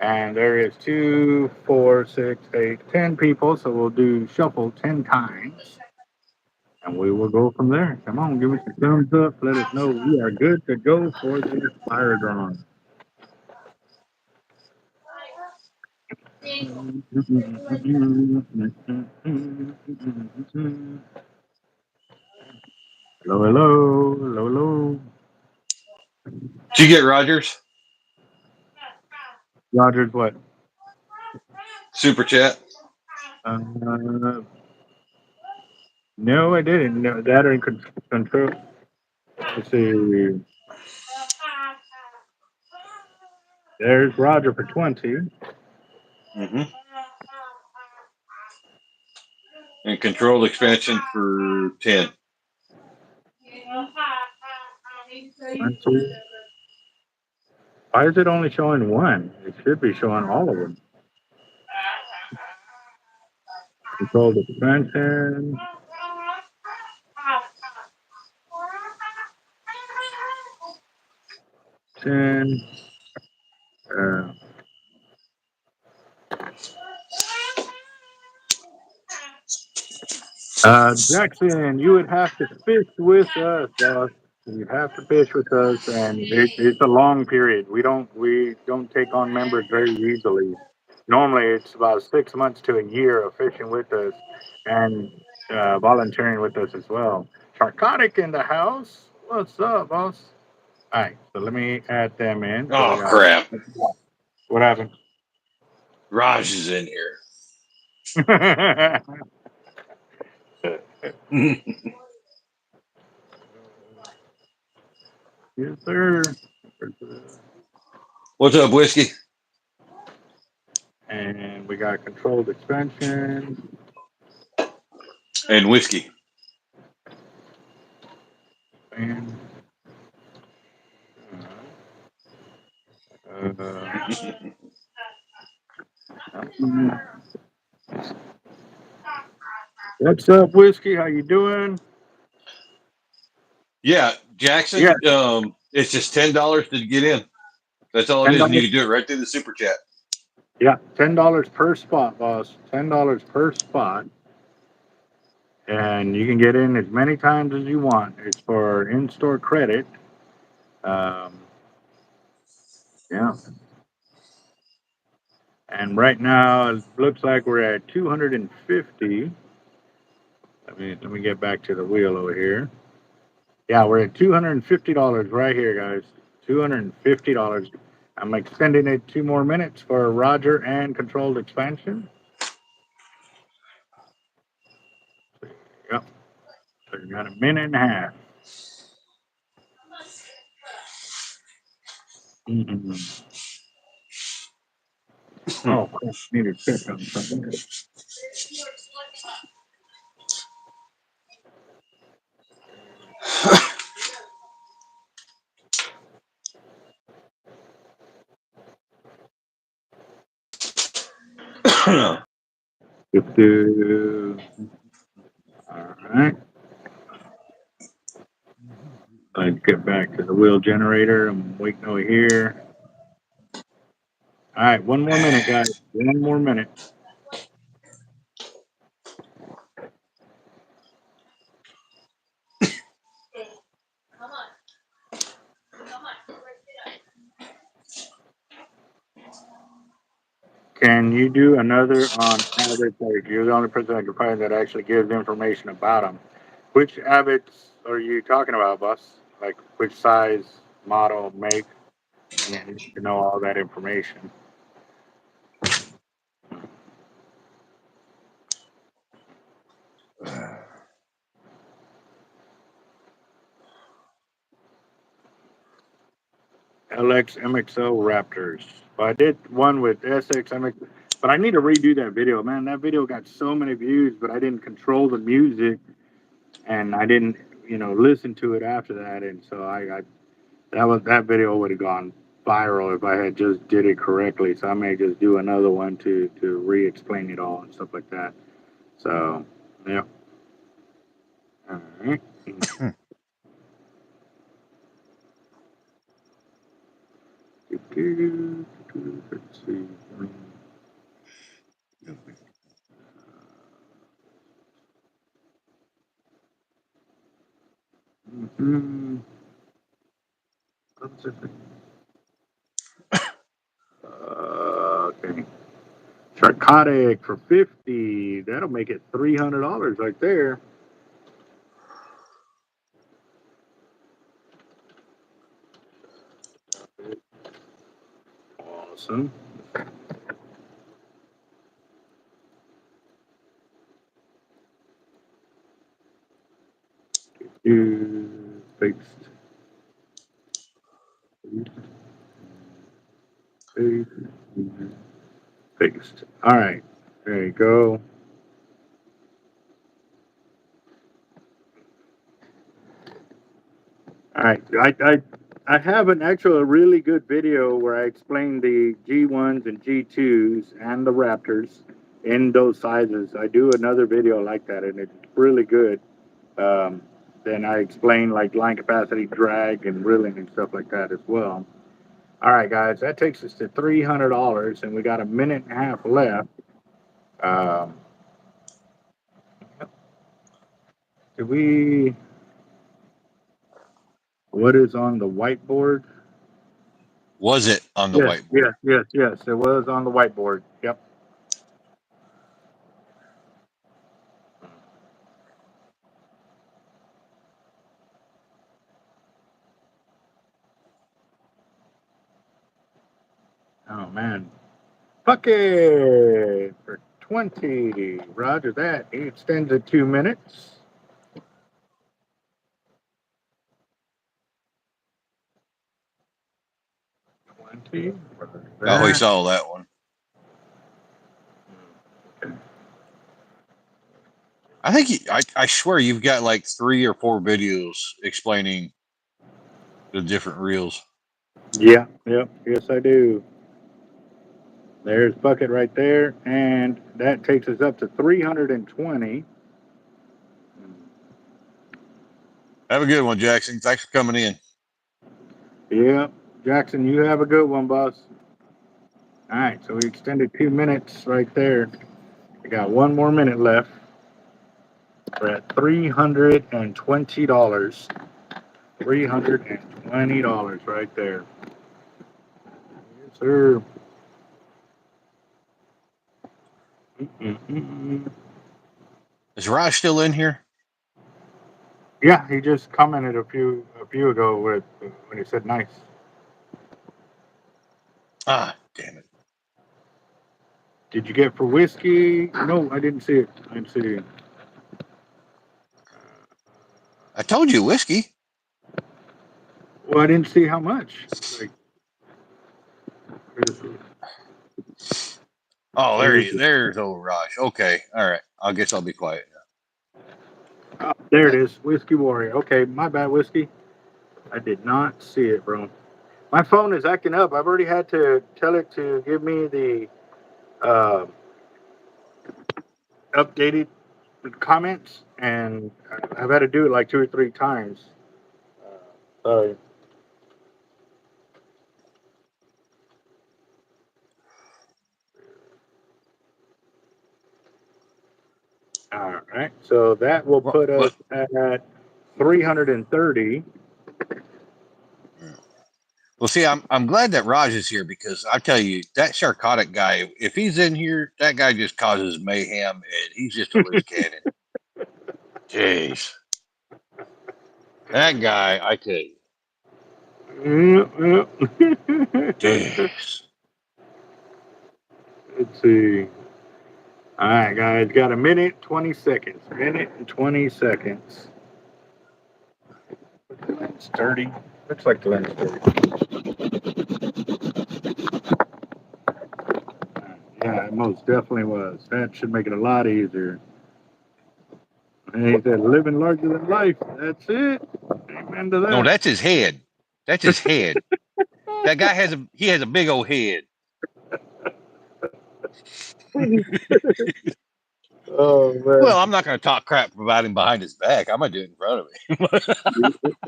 And there is 2, 4, 6, 8, 10 people. So we'll do shuffle 10 times. And we will go from there. Come on, give me some thumbs up. Let us know we are good to go for this fire drawing. Hello, hello, hello, hello. did you get Rogers Rogers, what? super chat? Uh, no, I didn't. No, that or control. Let's see. There's Roger for 20. Mm-hmm. And controlled expansion for 10. 20. Why is it only showing one? It should be showing all of them. Controlled expansion. 10. Uh, Jackson, you would have to fish with us, boss. You have to fish with us, and it's a long period. We don't take on members very easily. Normally, it's about 6 months to a year of fishing with us and volunteering with us as well. Sharkotic in the house. What's up, boss? All right, so let me add them in. So we Oh, got crap. what happened? Raj is in here. Yes, sir. What's up, Whiskey? And we got controlled expansion. And Whiskey. And what's up, Whiskey? How you doing? Yeah, Jackson. Yeah, It's just $10 to get in. That's all it is, and you $10. can do it right through the super chat. Yeah, $10 per spot, boss. $10 per spot, and you can get in as many times as you want. It's for in-store credit. Um, yeah, and right now it looks like we're at 250. Let me get back to the wheel over here. Yeah, we're at $250 right here, guys. $250. I'm extending it 2 more minutes for Roger and controlled expansion. Yep. So you got a minute and a half. Mm-hmm. Oh, crap. Need to check on something. All right. Let's get back to the wheel generator. I'm waiting over here. All right, 1 more minute, guys. 1 more minute. Can you do another on average? Like you're the only person I can find that actually gives information about them. Which Abbots are you talking about, boss? Like which size, model, make? And I need to know all that information. LX MXO Raptors. Well, I did one with SX MX, but I need to redo that video, man. That video got so many views, but I didn't control the music and I didn't, listen to it after that. And so that video would have gone viral if I had just did it correctly. So I may just do another one to re-explain it all and stuff like that. So yeah. All right. Let's see. Mhm. Okay. Sharkotic for 50. That'll make it $300 right there. Awesome. Fixed. Fixed. All right. There you go. All right. I have an actual really good video where I explain the G1s and G2s and the Raptors in those sizes. I do another video like that, and it's really good. Um, then I explain like line capacity, drag, and reeling and stuff like that as well. All right, guys, that takes us to $300, and we got a minute and a half left. Um, do we? What is on the whiteboard? Was it on the Yes, whiteboard? yes, yes, yes. It was on the whiteboard. Yep. Oh man. Bucket for 20. Roger that. He extends it 2 minutes. see. Oh, we saw that one. Okay. I think I swear you've got like 3 or 4 videos explaining the different reels. Yeah, yep, yes I do. There's bucket right there, and that takes us up to 320. Have a good one, Jackson. Thanks for coming in. Yeah, Jackson, you have a good one, boss. All right, so we extended 2 minutes right there. We got 1 more minute left. We're at $320. $320 right there. Yes, sir. Mm-mm-mm. Is Raj still in here? Yeah, he just commented a few ago when he said nice. Ah, damn it. Did you get for whiskey? No, I didn't see it. I didn't see it. I told you whiskey. Well, I didn't see how much. Like, Oh, where is it? there's old Raj. Okay, all right. I guess I'll be quiet now. Oh, there it is. Whiskey Warrior. Okay, my bad, whiskey. I did not see it, bro. My phone is acting up. I've already had to tell it to give me the uh, updated comments, and I've had to do it like 2 or 3 times. Sorry. All right. So that will put us What? at 330. Well, see, I'm glad that Raj is here because I tell you that Sharkotic guy, if he's in here, that guy just causes mayhem and he's just a loose cannon. Jeez, that guy, I tell you, Yeah, yeah. jeez. Let's see. All right, guys, got a minute, 20 seconds. Minute and 20 seconds. The lens dirty. Looks like the lens dirty. Yeah, it most definitely was. That should make it a lot easier. And he said, living larger than life. That's it. Amen to No, that. that's his head. That's his head. That guy has a big old head. Oh, man. Well, I'm not going to talk crap about him behind his back. I'm going to do it in front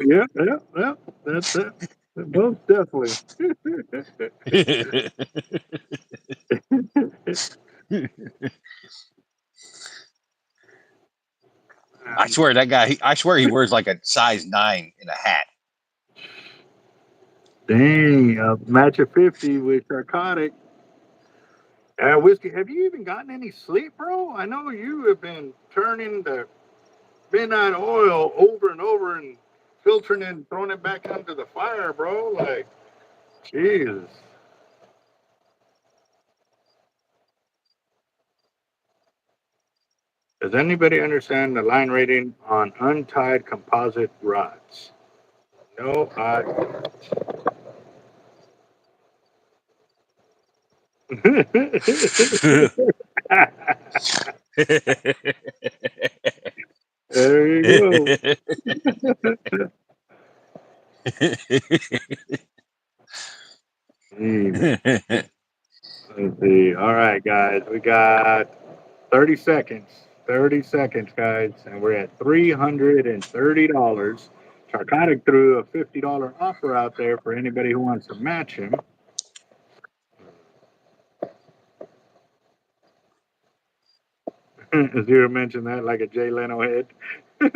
Yeah, yeah, yeah. That's it. Most definitely. I swear that guy. I swear he wears like a size 9 in a hat. Dang, a match of 50 with Sharkotic. Whiskey, have you even gotten any sleep, bro? I know you have been turning the midnight oil over and over and filtering it and throwing it back onto the fire, bro. Like, Jesus. Does anybody understand the line rating on untied composite rods? No, I There you go. Let's see. All right, guys. We got 30 seconds. 30 seconds, guys. And we're at $330. Sharkotic threw a $50 offer out there for anybody who wants to match him. Zero mentioned that like a Jay Leno head. Let's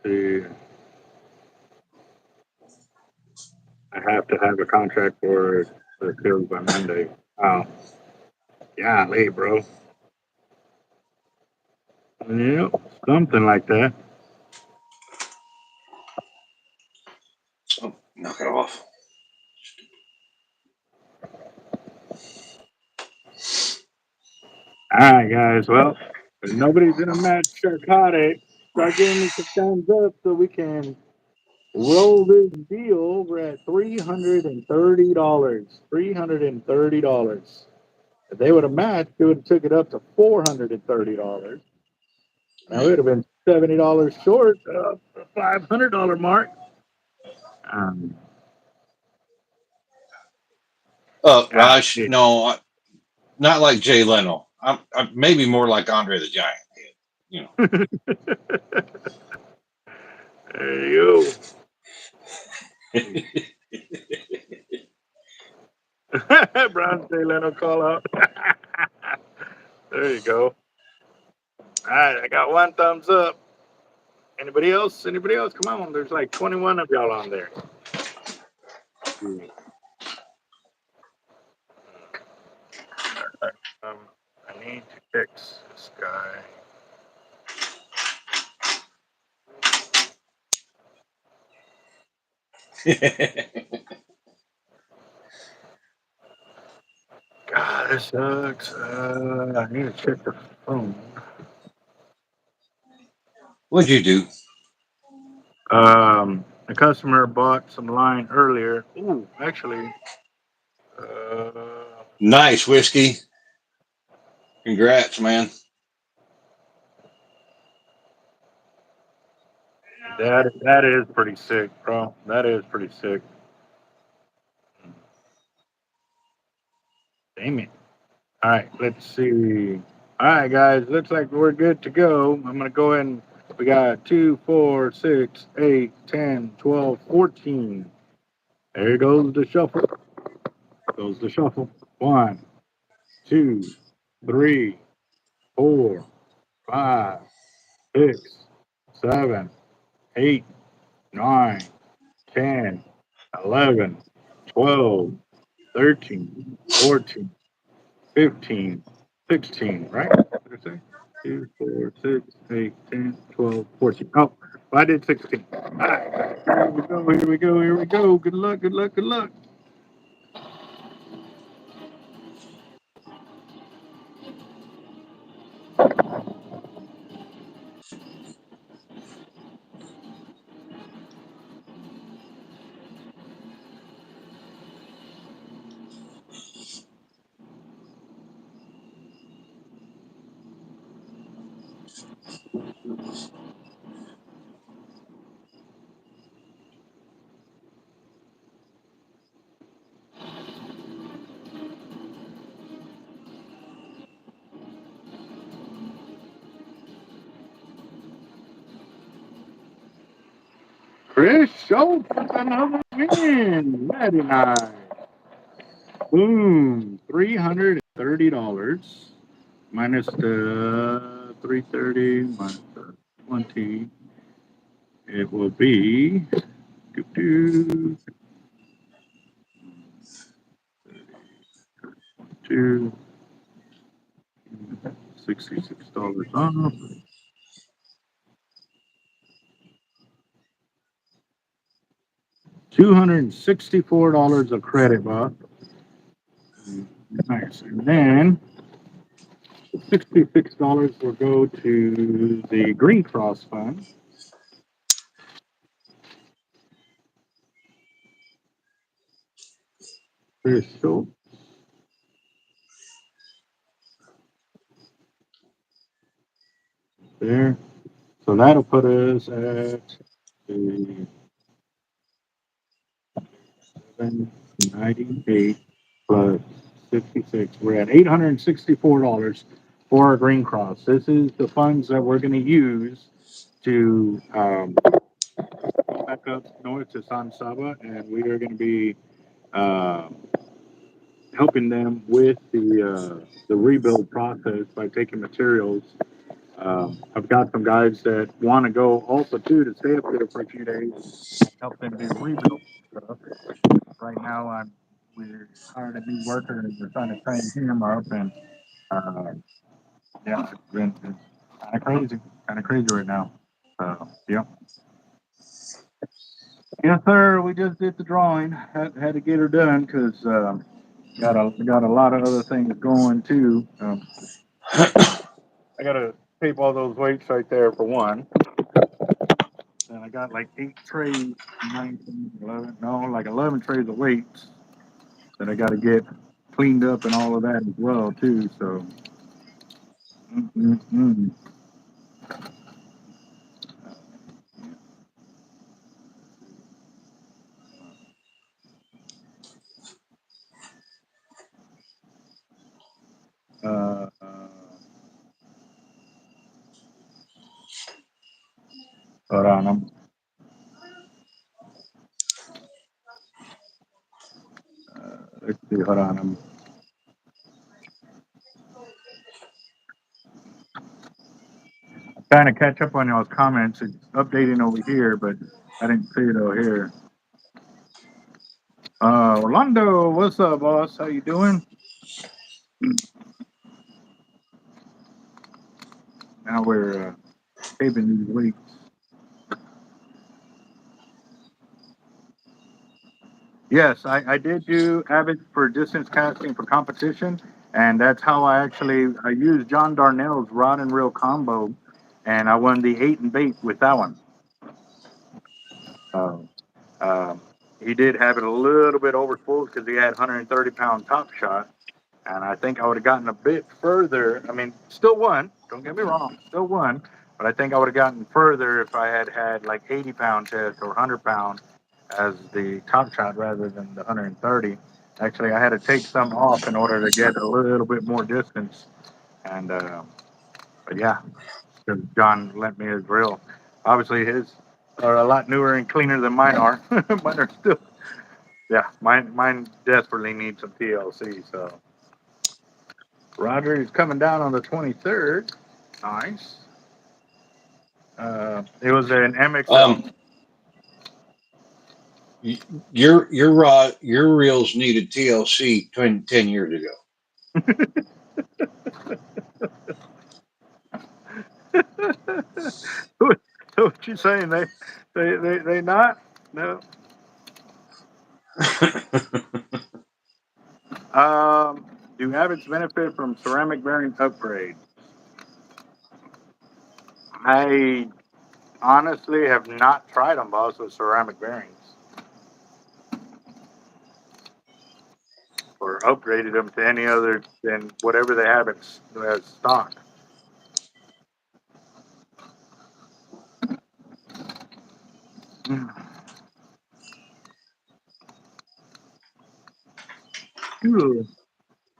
see. I have to have a contract for the series by Monday. Oh, yeah, late, bro. Yeah, something like that. Oh, knock it off. All right, guys. Well, if nobody's gonna match Sharkotic, start giving me some thumbs up so we can roll this deal. We're at $330. $330. If they would have matched, it would have took it up to $430. Now it would have been $70 short of the $500 mark. Um, ah, Raj, no, not like Jay Leno. I'm maybe more like Andre the Giant. You know. there you go. Brown Jay Leno call out. There you go. All right, I got one thumbs up. Anybody else? Anybody else? Come on. There's like 21 of y'all on there. Um, I need to fix this guy. God, this sucks. I need to check the phone. What'd you do? A customer bought some line earlier. Ooh, actually, uh, Nice whiskey. Congrats, man. that is pretty sick, bro. That is pretty sick. Damn it. All right, let's see. All right, guys, looks like we're good to go. I'm gonna go ahead and we got 2, 4, 6, 8, 10, 12, 14. There goes the shuffle. Goes the shuffle. 1, 2, 3, 4, 5, 6, 7, 8, 9, 10, 11, 12, 13, 14, 15, 16, right? What did I say? 2, 4, 6, 8, 10, 12, 14. Oh, well, I did 16. All right. Here we go. Here we go. Here we go. Good luck. Good luck. Good luck. Chris Schultz with another win. Very nice. Boom. $330 minus the 330 minus the 20. It will be doo-doo, 2, $66 off. $264 of credit, Bob. Nice. And then $66 will go to the Green Cross Fund. Chris Schultz. There. So that'll put us at the 798 plus 66. We're at $864 for our Green Cross. This is the funds that we're going to use to go back up north to San Saba, and we are going to be uh, helping them with the rebuild process by taking materials. I've got some guys that want to go also too to stay up there for a few days, help them do rebuild stuff. Right now, we're hired a new worker and we're trying to train him up, and uh, yeah, it's kind of crazy right now. So yeah, yes, sir. We just did the drawing. Had to get her done because got a lot of other things going too. I gotta tape all those weights right there for one. And I got like 8 trays, 9, 11, no, like 11 trays of weights that I gotta get cleaned up and all of that as well too. So, mm-mm-mm. Uh, hold on, let's see, hold on, I'm trying to catch up on y'all's comments. It's updating over here, but I didn't see it over here. Orlando, what's up, boss? How you doing? Now we're taping these weights. Yes, I did do Avid for distance casting for competition, and that's how I used John Darnell's rod and reel combo, and I won the 8 and bait with that one. Uh, uh, he did have it a little bit over full because he had 130-pound top shot, and I think I would have gotten a bit further. I mean, still won. Don't get me wrong, still won, but I think I would have gotten further if I had had like 80-pound test or 100-pound as the top shot rather than the 130. Actually, I had to take some off in order to get a little bit more distance, and but yeah, because John lent me his reel. Obviously, his are a lot newer and cleaner than mine are. Mine are still, yeah, mine desperately need some TLC. So Roger is coming down on the 23rd. Nice. It was an MXL. Your reels needed TLC 10 years ago. What you saying? They not? No. Do Abbott's benefit from ceramic bearing upgrade? I honestly have not tried them, boss, with ceramic bearings or upgraded them to any other than whatever they have in stock.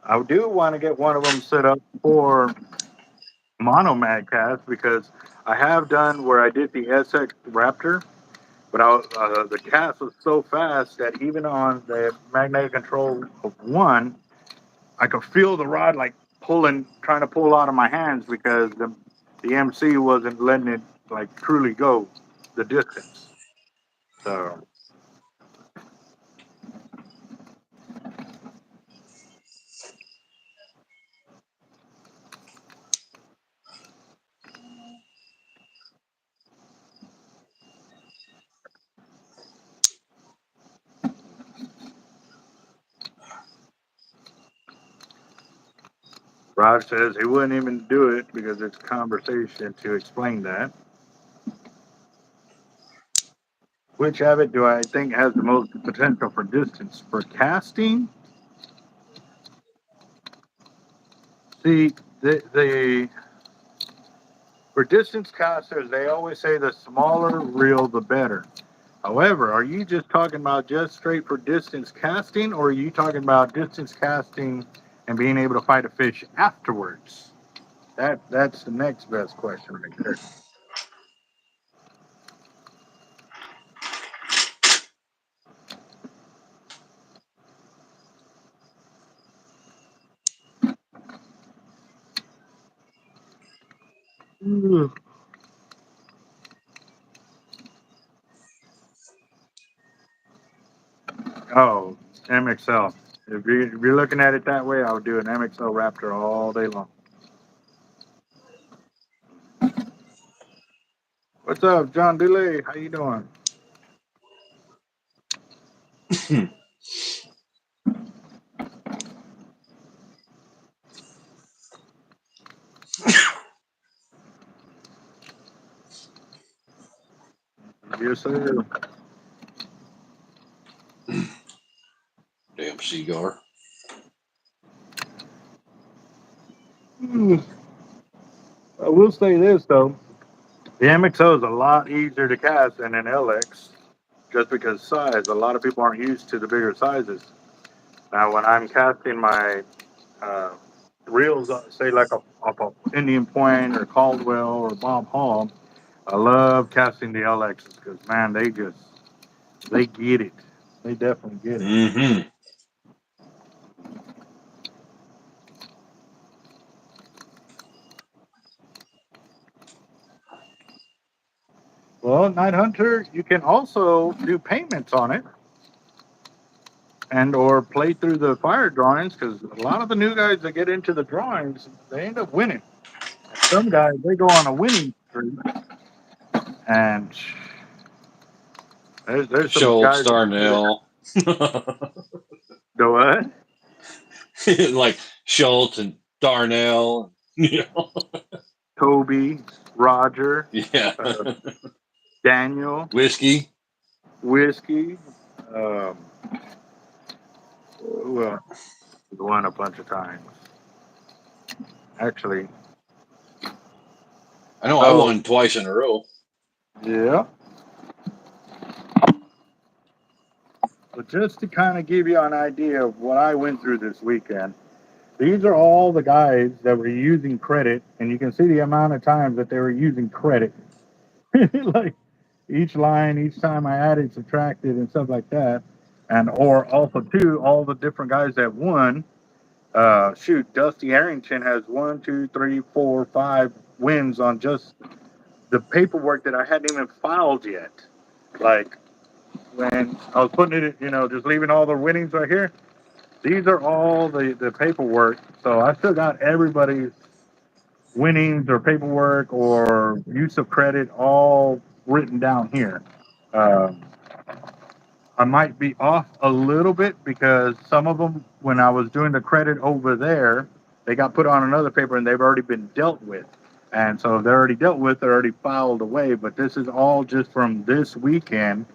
I do want to get one of them set up for monomag cast because I have done where I did the SX Raptor, but the cast was so fast that even on the magnetic control of one, I could feel the rod like trying to pull out of my hands because the MC wasn't letting it like truly go the distance. So Rod says he wouldn't even do it because it's conversation to explain that. Which Avid do I think has the most potential for distance? For casting? See, the for distance casters, they always say the smaller reel, the better. However, are you just talking about just straight for distance casting, or are you talking about distance casting and being able to fight a fish afterwards? That's the next best question right there. Oh, MXL. If you're looking at it that way, I would do an MXL Raptor all day long. What's up, John Delay? How you doing? Yes, sir. Damn cigar. I will say this though, the MXO is a lot easier to cast than an LX, just because size. A lot of people aren't used to the bigger sizes. Now, when I'm casting my uh, reels, say like a Indian Point or Caldwell or Bob Hall, I love casting the LXs because man, they get it. They definitely get it. Mm-hmm. Well, Night Hunter, you can also do payments on it and or play through the fire drawings because a lot of the new guys that get into the drawings, they end up winning. Some guys, they go on a winning streak and there's some Schultz, guys that Darnell. go what? Like Schultz and Darnell. You know? Toby, Roger, Yeah. uh, Daniel, Whiskey. Whiskey. Um, well, won a bunch of times. Actually, I know I so won twice in a row. yeah. But just to kind of give you an idea of what I went through this weekend, these are all the guys that were using credit, and you can see the amount of times that they were using credit. Like each line, each time I added, subtracted, and stuff like that. And or also too, all the different guys that won. Shoot, Dusty Harrington has 1, 2, 3, 4, 5 wins on just the paperwork that I hadn't even filed yet. Like when I was putting it, just leaving all the winnings right here. These are all the paperwork. So I still got everybody's winnings or paperwork or use of credit all written down here. Um, I might be off a little bit because some of them, when I was doing the credit over there, they got put on another paper and they've already been dealt with. And so they're already dealt with, they're already filed away. But this is all just from this weekend.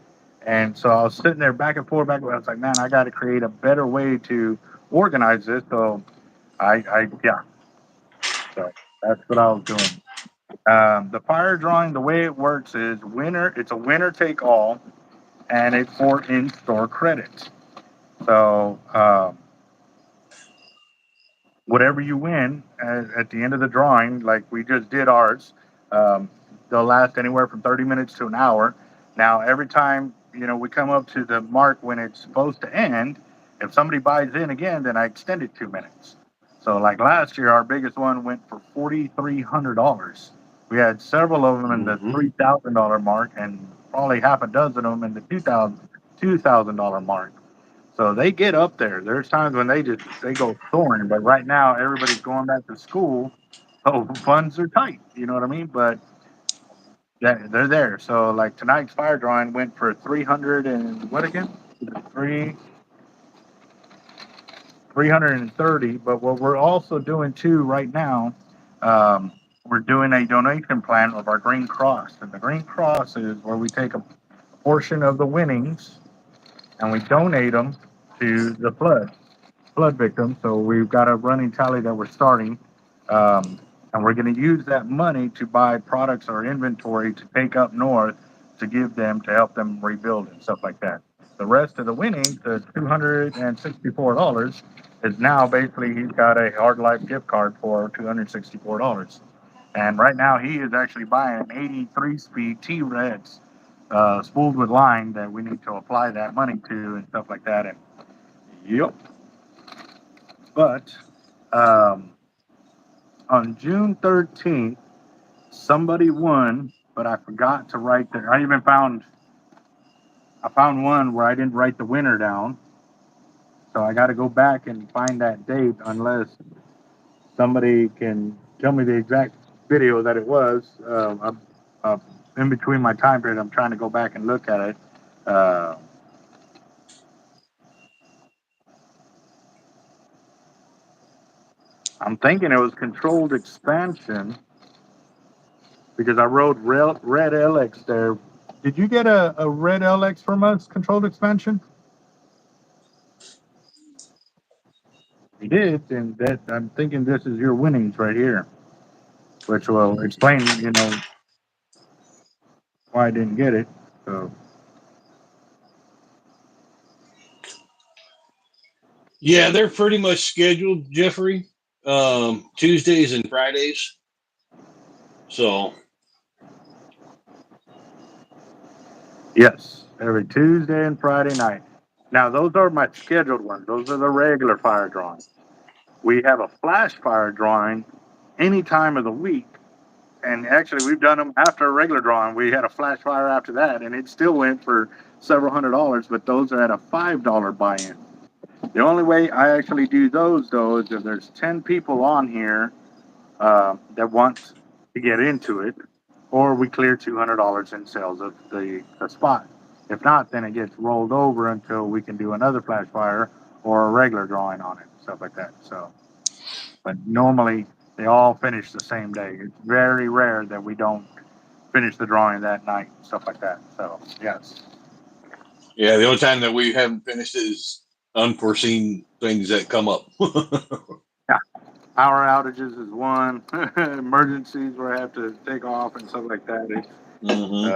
And so I was sitting there back and forth, back and forth. I was like, man, I got to create a better way to organize this. So yeah, so that's what I was doing. The fire drawing, the way it works is winner. It's a winner take all, and it's for in-store credits. So whatever you win at the end of the drawing, like we just did ours, um, they'll last anywhere from 30 minutes to an hour. Now, every time we come up to the mark when it's supposed to end, if somebody buys in again, then I extend it 2 minutes. So, like last year, our biggest one went for $4,300. We had several of them in the Mm-hmm. $3,000 mark, and probably half a dozen of them in the $2,000 mark. So they get up there. There's times when they go soaring, but right now everybody's going back to school, so funds are tight. You know what I mean? But they're there. So like tonight's fire drawing went for 300 and what again? Three 330. But what we're also doing too right now, we're doing a donation plan of our Green Cross, and the Green Cross is where we take a portion of the winnings and we donate them to the flood victims. So we've got a running tally that we're starting, and we're going to use that money to buy products or inventory to take up north to give them to help them rebuild and stuff like that. The rest of the winnings, the $264, is now basically he's got a hard life gift card for $264. And right now he is actually buying an 83 speed T Reds spooled with line that we need to apply that money to and stuff like that. And yep. But um, on June 13th, somebody won, but I forgot to write the. I found one where I didn't write the winner down, so I got to go back and find that date unless somebody can tell me the exact video that it was. In between my time period, I'm trying to go back and look at it. Uh, I'm thinking it was controlled expansion because I wrote red LX there Did you get a red LX from us, controlled expansion? You did, and that I'm thinking this is your winnings right here, which will explain, why I didn't get it. So Yeah, they're pretty much scheduled, Jeffrey. Tuesdays and Fridays. So yes, every Tuesday and Friday night. Now those are my scheduled ones. Those are the regular fire drawings. We have a flash fire drawing any time of the week. And actually, we've done them after a regular drawing. We had a flash fire after that, and it still went for several $100s. But those are at a $5 buy-in. The only way I actually do those, though, is if there's 10 people on here that want to get into it, or we clear $200 in sales of the spot. If not, then it gets rolled over until we can do another flash fire or a regular drawing on it, stuff like that. So, but normally they all finish the same day. It's very rare that we don't finish the drawing that night, stuff like that. So, yes. yeah, the only time that we haven't finished is unforeseen things that come up. Yeah. Power outages is one. Emergencies where I have to take off and stuff like that. It's, Mm-hmm.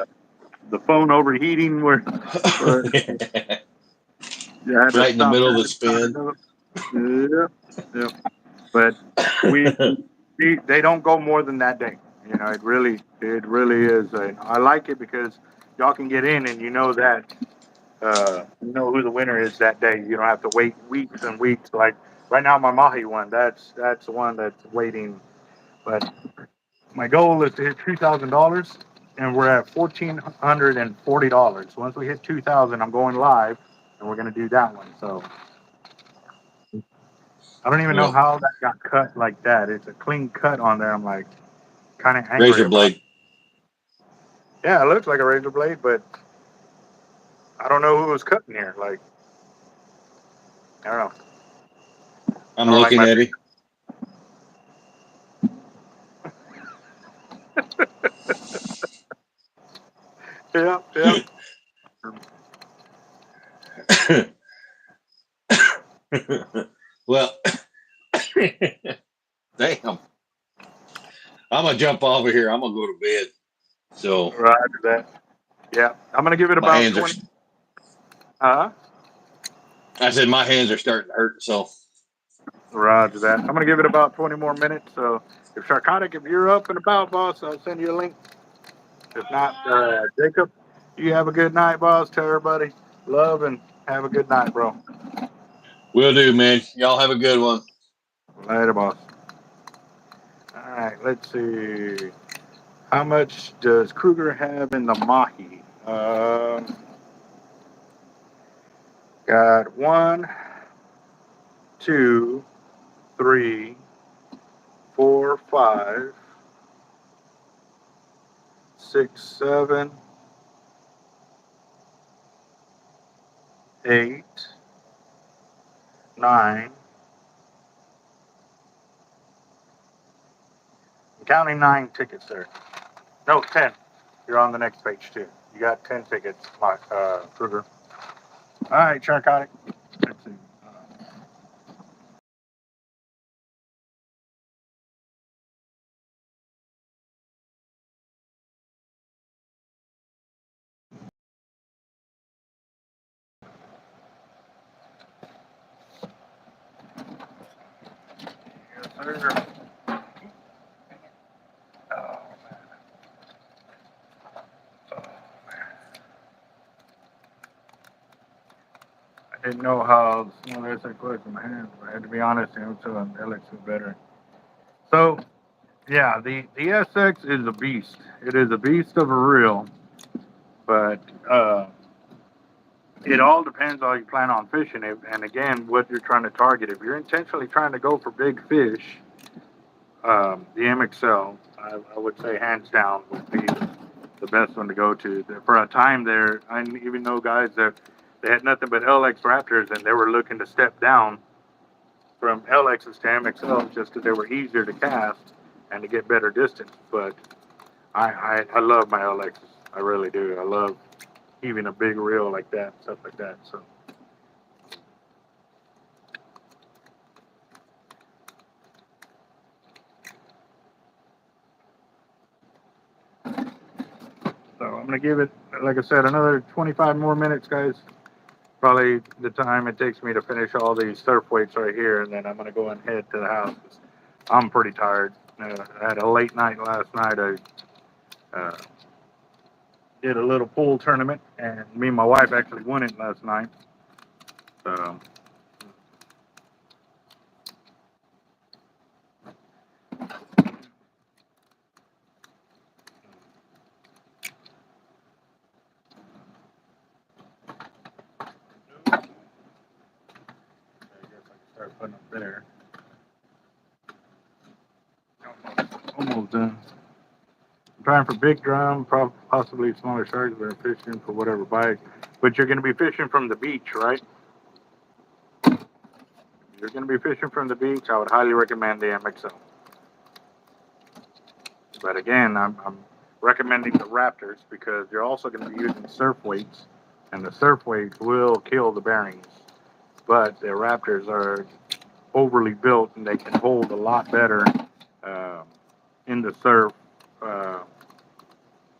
the phone overheating where you had to Right in the stop middle of that the and start spin. it up. Yeah, yeah. But we they don't go more than that day. It really is. I like it because y'all can get in and that you know who the winner is that day. You don't have to wait weeks and weeks. Like right now, my Mahi one. That's the one that's waiting. But my goal is to hit $2,000, and we're at $1,440. Once we hit 2,000, I'm going live, and we're gonna do that one. So I don't even know Yep. how that got cut like that. It's a clean cut on there. I'm like kind of angry Razor about it. blade. Yeah, it looks like a razor blade, but I don't know who was cutting here. Like I don't know. I I'm don't like looking my at it. yeah, yeah. Well, damn. I'm gonna jump over here. I'm gonna go to bed. So Roger that. Yeah, I'm gonna give it my about hands are. 20. Uh, I said my hands are starting to hurt. So Roger that. I'm gonna give it about 20 more minutes. So if Sharkotic, if you're up and about, boss, I'll send you a link. If not, Jacob, you have a good night, boss. Tell everybody love and have a good night, bro. will do, man. Y'all have a good one. Later, boss. All right, let's see. How much does Kruger have in the Mahi? Got one, two, three, four, five, six, seven, eight, nine. I'm counting 9 tickets there. No, 10. You're on the next page too. You got 10 tickets, Kruger. All right, Sharkotic. Let's see. Yes, sir. Oh, man. I didn't know how there's that close in my hands, but I had to be honest, so Alex is better. So, yeah, the SX is a beast. It is a beast of a reel, but it all depends on how you plan on fishing it, and again, what you're trying to target. If you're intentionally trying to go for big fish, the MXL, I would say hands down would be the best one to go to. For a time there, I even know guys that they had nothing but LX Raptors, and they were looking to step down from LXs to MXLs just because they were easier to cast and to get better distance. But I love my LXs. I really do. I love heaving a big reel like that, stuff like that. So. So I'm going to give it, like I said, another 25 more minutes, guys. Probably the time it takes me to finish all these surf weights right here, and then I'm going to go and head to the house. I'm pretty tired. I had a late night last night. I did a little pool tournament, and me and my wife actually won it last night. So. Start putting up there. Almost done. I'm trying for big drum, possibly smaller sharks, but I'm fishing for whatever bite. But you're going to be fishing from the beach, right? If you're going to be fishing from the beach, I would highly recommend the MXO. But again, I'm recommending the Raptors because you're also going to be using surf weights, and the surf weights will kill the bearings. But the Raptors are overly built, and they can hold a lot better in the surf.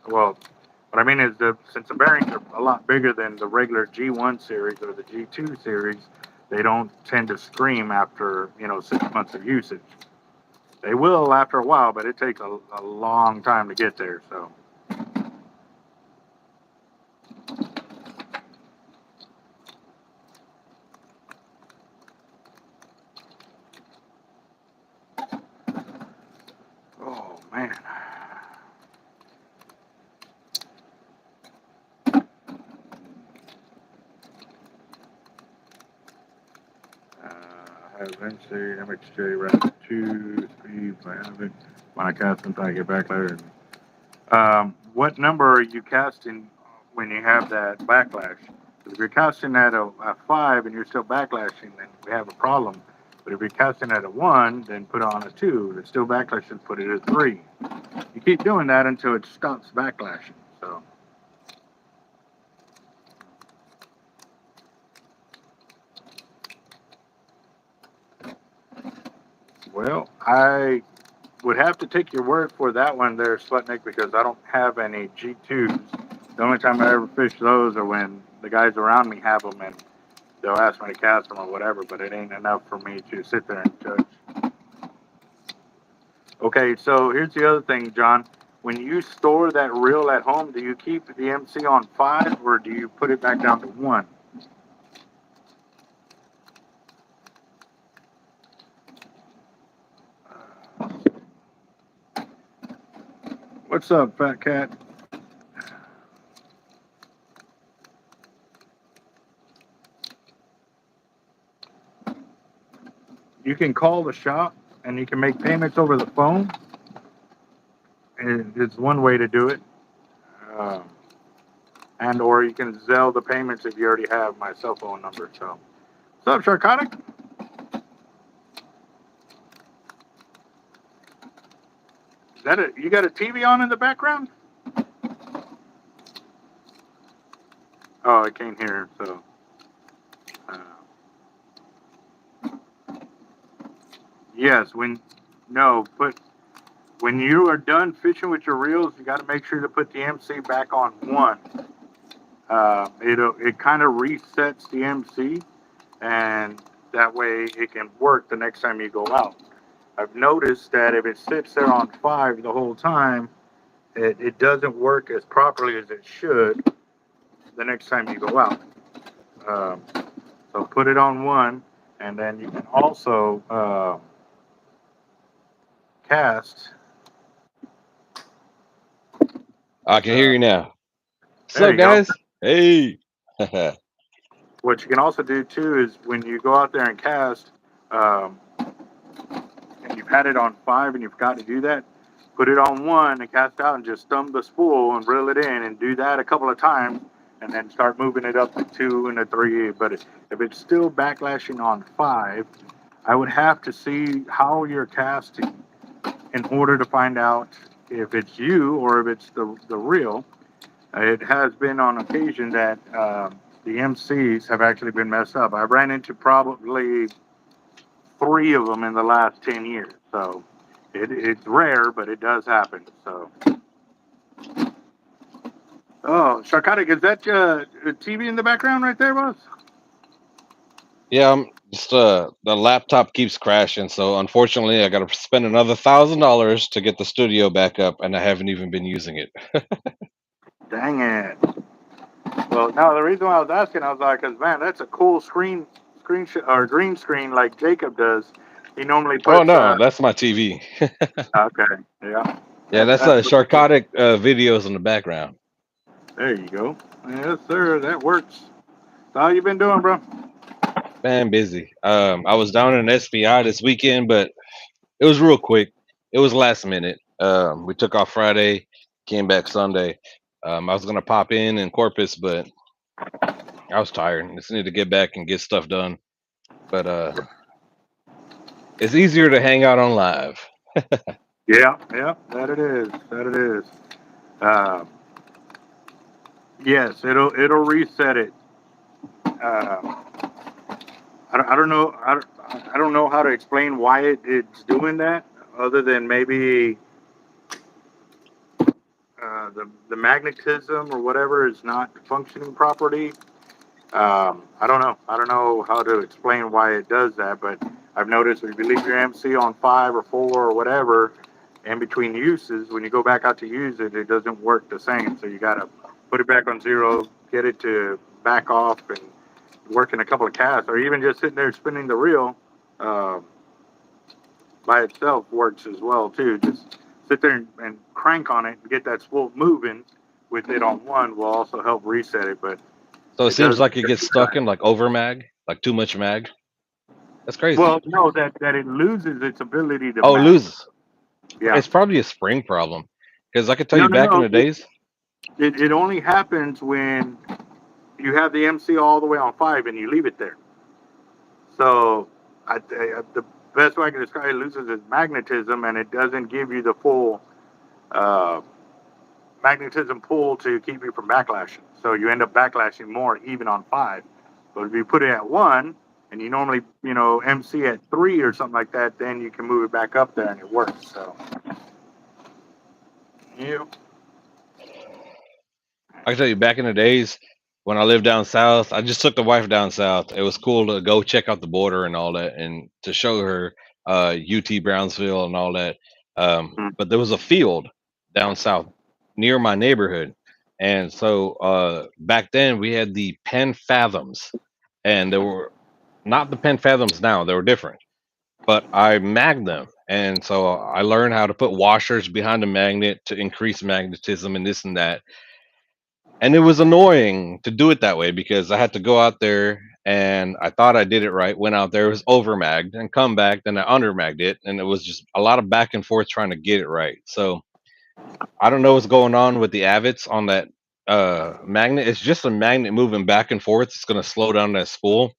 Well, what I mean is since the bearings are a lot bigger than the regular G1 series or the G2 series, they don't tend to scream after 6 months of usage. They will after a while, but it takes a long time to get there. So. Oh man. I have eventually MXJ Rapid 2 speed. I have it when I cast until I get back later. What number are you casting when you have that backlash? If you're casting at a 5 and you're still backlashing, then we have a problem. But if you're casting at a 1, then put on a 2. It's still backlashing, put it at 3. You keep doing that until it stops backlashing. So. Well, I would have to take your word for that one there, Sputnik, because I don't have any G2s. The only time I ever fish those are when the guys around me have them and they'll ask me to cast them or whatever, but it ain't enough for me to sit there and judge. Okay, so here's the other thing, John. When you store that reel at home, do you keep the MC on 5 or do you put it back down to 1? What's up, Fat Cat? You can call the shop and you can make payments over the phone. It's one way to do it. And or you can Zelle the payments if you already have my cell phone number. So, what's up, Sharkotic? Is that it? You got a TV on in the background? Oh, I can't hear. So, yes. When you are done fishing with your reels, you got to make sure to put the MC back on 1. It kind of resets the MC, and that way it can work the next time you go out. I've noticed that if it sits there on 5 the whole time, it doesn't work as properly as it should the next time you go out. So put it on 1, and then you can also cast. I can hear you now. What's There up, you go. guys? Hey. What you can also do too is when you go out there and cast, and you've had it on 5 and you forgot to do that, put it on 1 and cast out and just thumb the spool and reel it in and do that a couple of times and then start moving it up to 2 and a 3. But if it's still backlashing on 5, I would have to see how you're casting in order to find out if it's you or if it's the reel. It has been on occasion that the MCs have actually been messed up. I ran into probably 3 of them in the last 10 years. So it's rare, but it does happen. So, oh, Sharkotic, is that a TV in the background right there, boss? Yeah, I'm just the laptop keeps crashing, so unfortunately I got to spend another $1,000 to get the studio back up, and I haven't even been using it. Dang it. Well, no, the reason why I was asking, I was like, because man, that's a cool or green screen like Jacob does. He normally Oh puts. no, that's my TV. Okay, yeah, Yeah, that's that's pretty cool. Sharkotic videos in the background. There you go. Yes, sir. That works. So how you been doing, bro? Man, busy. I was down in S.P.I this weekend, but it was real quick. It was last minute. We took off Friday, came back Sunday. I was gonna pop in Corpus, but I was tired. I just need to get back and get stuff done. But it's easier to hang out on live. Yeah, yeah, that it is. That it is. Uh, yes, it'll reset it. Uh, I don't know. I don't know how to explain why it's doing that, other than maybe the magnetism or whatever is not functioning properly. I don't know. I don't know how to explain why it does that, but I've noticed if you leave your MC on 5 or 4 or whatever, in between uses, when you go back out to use it, it doesn't work the same. So you got to put it back on 0, get it to back off, and working a couple of casts, or even just sitting there spinning the reel uh, by itself works as well too. Just sit there and crank on it and get that spool moving with it on 1 will also help reset it. But So it it seems does. like it gets stuck in like over mag, like too much mag. That's crazy. Well, no, that it loses its ability to Oh, it map. loses. Yeah. It's probably a spring problem. Because I could tell No, you no, back in no. the days. It only happens when you have the MC all the way on 5 and you leave it there. So the best way I can describe it, loses its magnetism and it doesn't give you the full uh, magnetism pull to keep you from backlashing. So you end up backlashing more even on 5. But if you put it at 1 and you normally, MC at 3 or something like that, then you can move it back up there and it works. So, you. I can tell you back in the days when I lived down south, I just took the wife down south. It was cool to go check out the border and all that and to show her UT Brownsville and all that. But there was a field down south near my neighborhood. And so back then we had the Penn Fathoms, and they were not the Penn Fathoms now, they were different. But I magged them. And so I learned how to put washers behind the magnet to increase magnetism and this and that. And it was annoying to do it that way because I had to go out there and I thought I did it right. Went out there, it was over magged, and come back, then I under magged it, and it was just a lot of back and forth trying to get it right. So I don't know what's going on with the avets on that magnet. It's just a magnet moving back and forth. It's going to slow down that spool.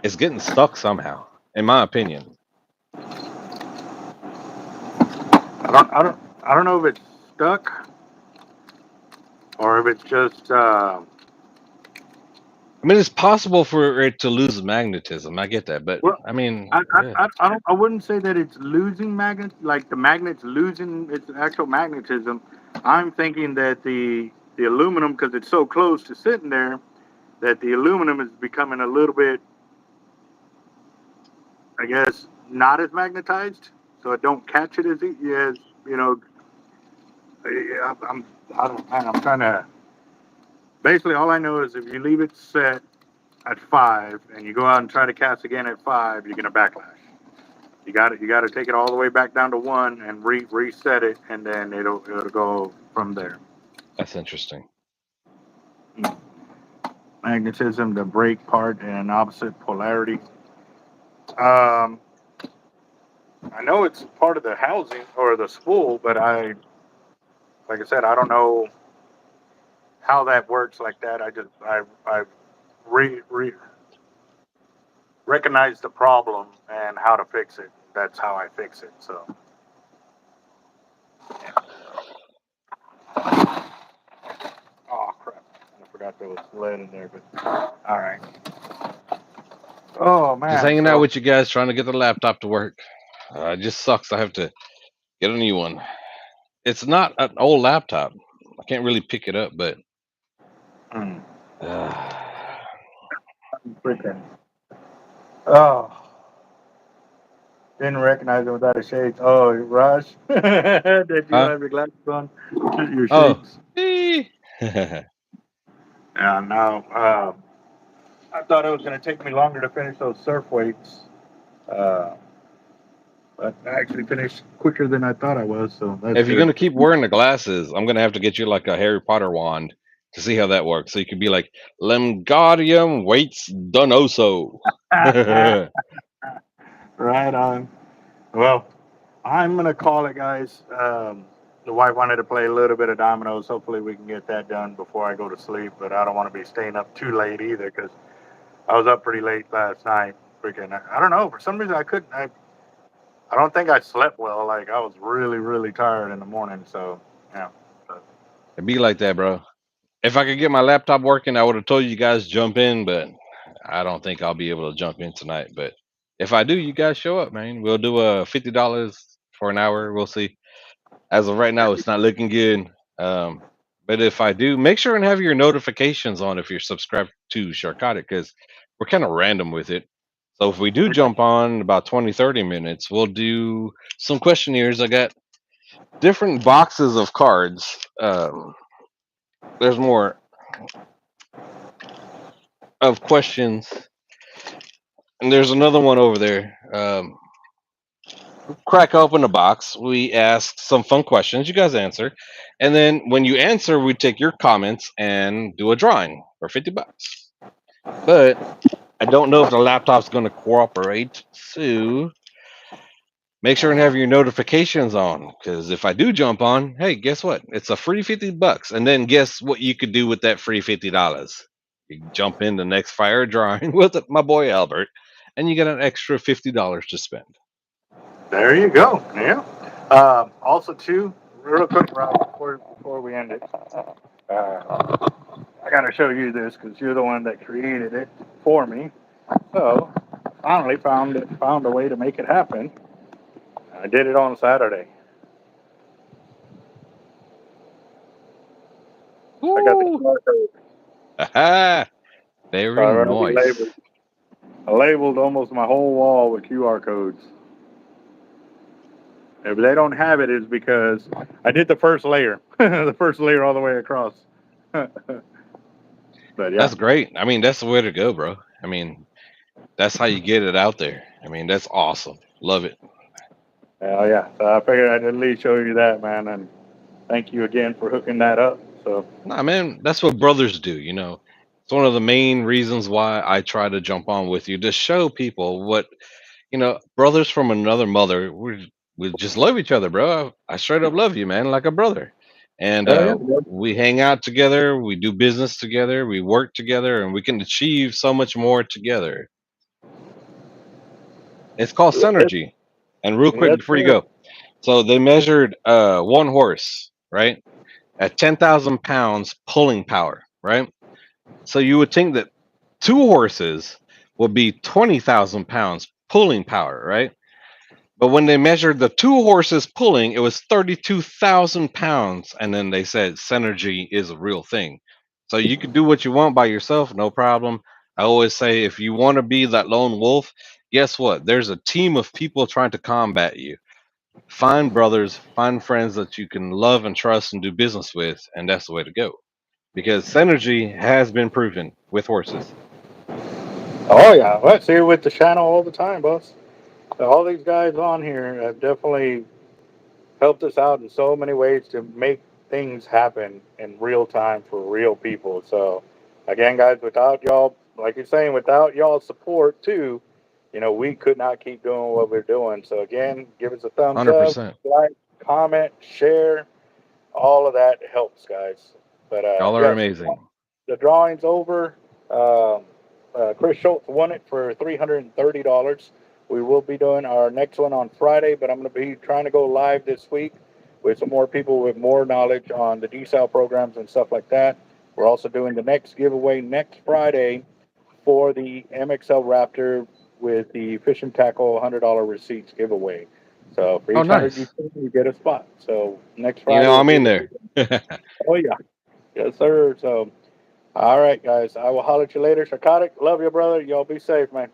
It's getting stuck somehow, in my opinion. I don't know if it's stuck or if it's just I mean, it's possible for it to lose magnetism. I get that, but well, I mean, yeah. I wouldn't say that it's losing magnet, like the magnet's losing its actual magnetism. I'm thinking that the aluminum, because it's so close to sitting there, that the aluminum is becoming a little bit, I guess, not as magnetized, so it don't catch it as you know. I don't, man, I'm trying to. Basically, all I know is if you leave it set at 5 and you go out and try to cast again at 5, you're gonna backlash. You got to take it all the way back down to 1 and reset it, and then it'll go from there. That's interesting. Magnetism, the brake part, and an opposite polarity. Um, I know it's part of the housing or the spool, but like I said, I don't know how that works like that. I re recognize the problem and how to fix it. That's how I fix it. So. Oh, forgot there was lead in there, but all right. Oh Just man, hanging out so with you guys, trying to get the laptop to work. It just sucks. I have to get a new one. It's not an old laptop. I can't really pick it up, but mm, uh, freaking. Oh, didn't recognize it without a shades. Oh, Raj, did you huh? have your glasses on? Your Oh, shades? yeah. Yeah, no. I thought it was going to take me longer to finish those surf weights, uh, but I actually finished quicker than I thought I was, so that's If you're good. gonna keep wearing the glasses, I'm gonna have to get you like a Harry Potter wand to see how that works. So you could be like Lemgardium waits Donoso. Right on. Well, I'm going to call it, guys. The wife wanted to play a little bit of dominoes. Hopefully, we can get that done before I go to sleep, but I don't want to be staying up too late either because I was up pretty late last night. Freaking, I don't know. For some reason, I couldn't. I don't think I slept well. Like, I was really, really tired in the morning. So, yeah. But, It'd be like that, bro. If I could get my laptop working, I would have told you guys jump in, but I don't think I'll be able to jump in tonight. But if I do, you guys show up, man. We'll do $50 for an hour. We'll see. As of right now, it's not looking good. Um, but if I do, make sure and have your notifications on if you're subscribed to Sharkotic because we're kind of random with it. So if we do jump on in about 20, 30 minutes, we'll do some questionnaires. I got different boxes of cards. There's more of questions, and there's another one over there. Crack open a box. We ask some fun questions. You guys answer, and then when you answer, we take your comments and do a drawing for $50. But I don't know if the laptop's going to cooperate, so make sure and have your notifications on. Because if I do jump on, hey, guess what? It's a free $50, and then guess what you could do with that free $50? You can jump in the next fire drawing with my boy Albert, and you get an extra $50 to spend. there you go. Yeah. Also, too, real quick, Rob, before we end it, I got to show you this because you're the one that created it for me. So, finally found a way to make it happen. I did it on Saturday. I got the Woo! QR code. Aha! So Very I already labeled. nice. I labeled almost my whole wall with QR codes. If they don't have it, it's because I did the first layer, the first layer all the way across. But yeah, That's great. I mean, that's the way to go, bro. I mean, that's how you get it out there. I mean, that's awesome. Love it. hell yeah. So I figured I'd at least show you that, man, and thank you again for hooking that up. So Nah, man, that's what brothers do. It's one of the main reasons why I try to jump on with you to show people what brothers from another mother. We just love each other, bro. I straight up love you, man, like a brother. And hell yeah, bro. we hang out together, we do business together, we work together, and we can achieve so much more together. It's called synergy. And real quick Yes, before you sir. go, so they measured one horse, right, at 10,000 pounds pulling power, right? So you would think that two horses would be 20,000 pounds pulling power, right? But when they measured the two horses pulling, it was 32,000 pounds. And then they said synergy is a real thing. So you could do what you want by yourself, no problem. I always say if you want to be that lone wolf, guess what? There's a team of people trying to combat you. Find brothers, find friends that you can love and trust and do business with, and that's the way to go. Because synergy has been proven with horses. Oh yeah, well, I see it with the channel all the time, boss. So all these guys on here have definitely helped us out in so many ways to make things happen in real time for real people. So, again, guys, without y'all, like you're saying, without y'all support too, we could not keep doing what we're doing. So, again, give us a thumbs up, 100%. like, comment, share. All of that helps, guys. But Y'all are yes, amazing. the drawing's over. Um, Chris Schultz won it for $330. We will be doing our next one on Friday, but I'm going to be trying to go live this week with some more people with more knowledge on the desal programs and stuff like that. We're also doing the next giveaway next Friday for the MXL Raptor with the fishing tackle $100 receipts giveaway. So for Oh, each 100 nice. you get a spot. So next You Friday know, we'll I'm in give there. it. Oh yeah, yes sir. So all right, guys, I will holler at you later. Sharkotic, love you, brother. Y'all be safe, man.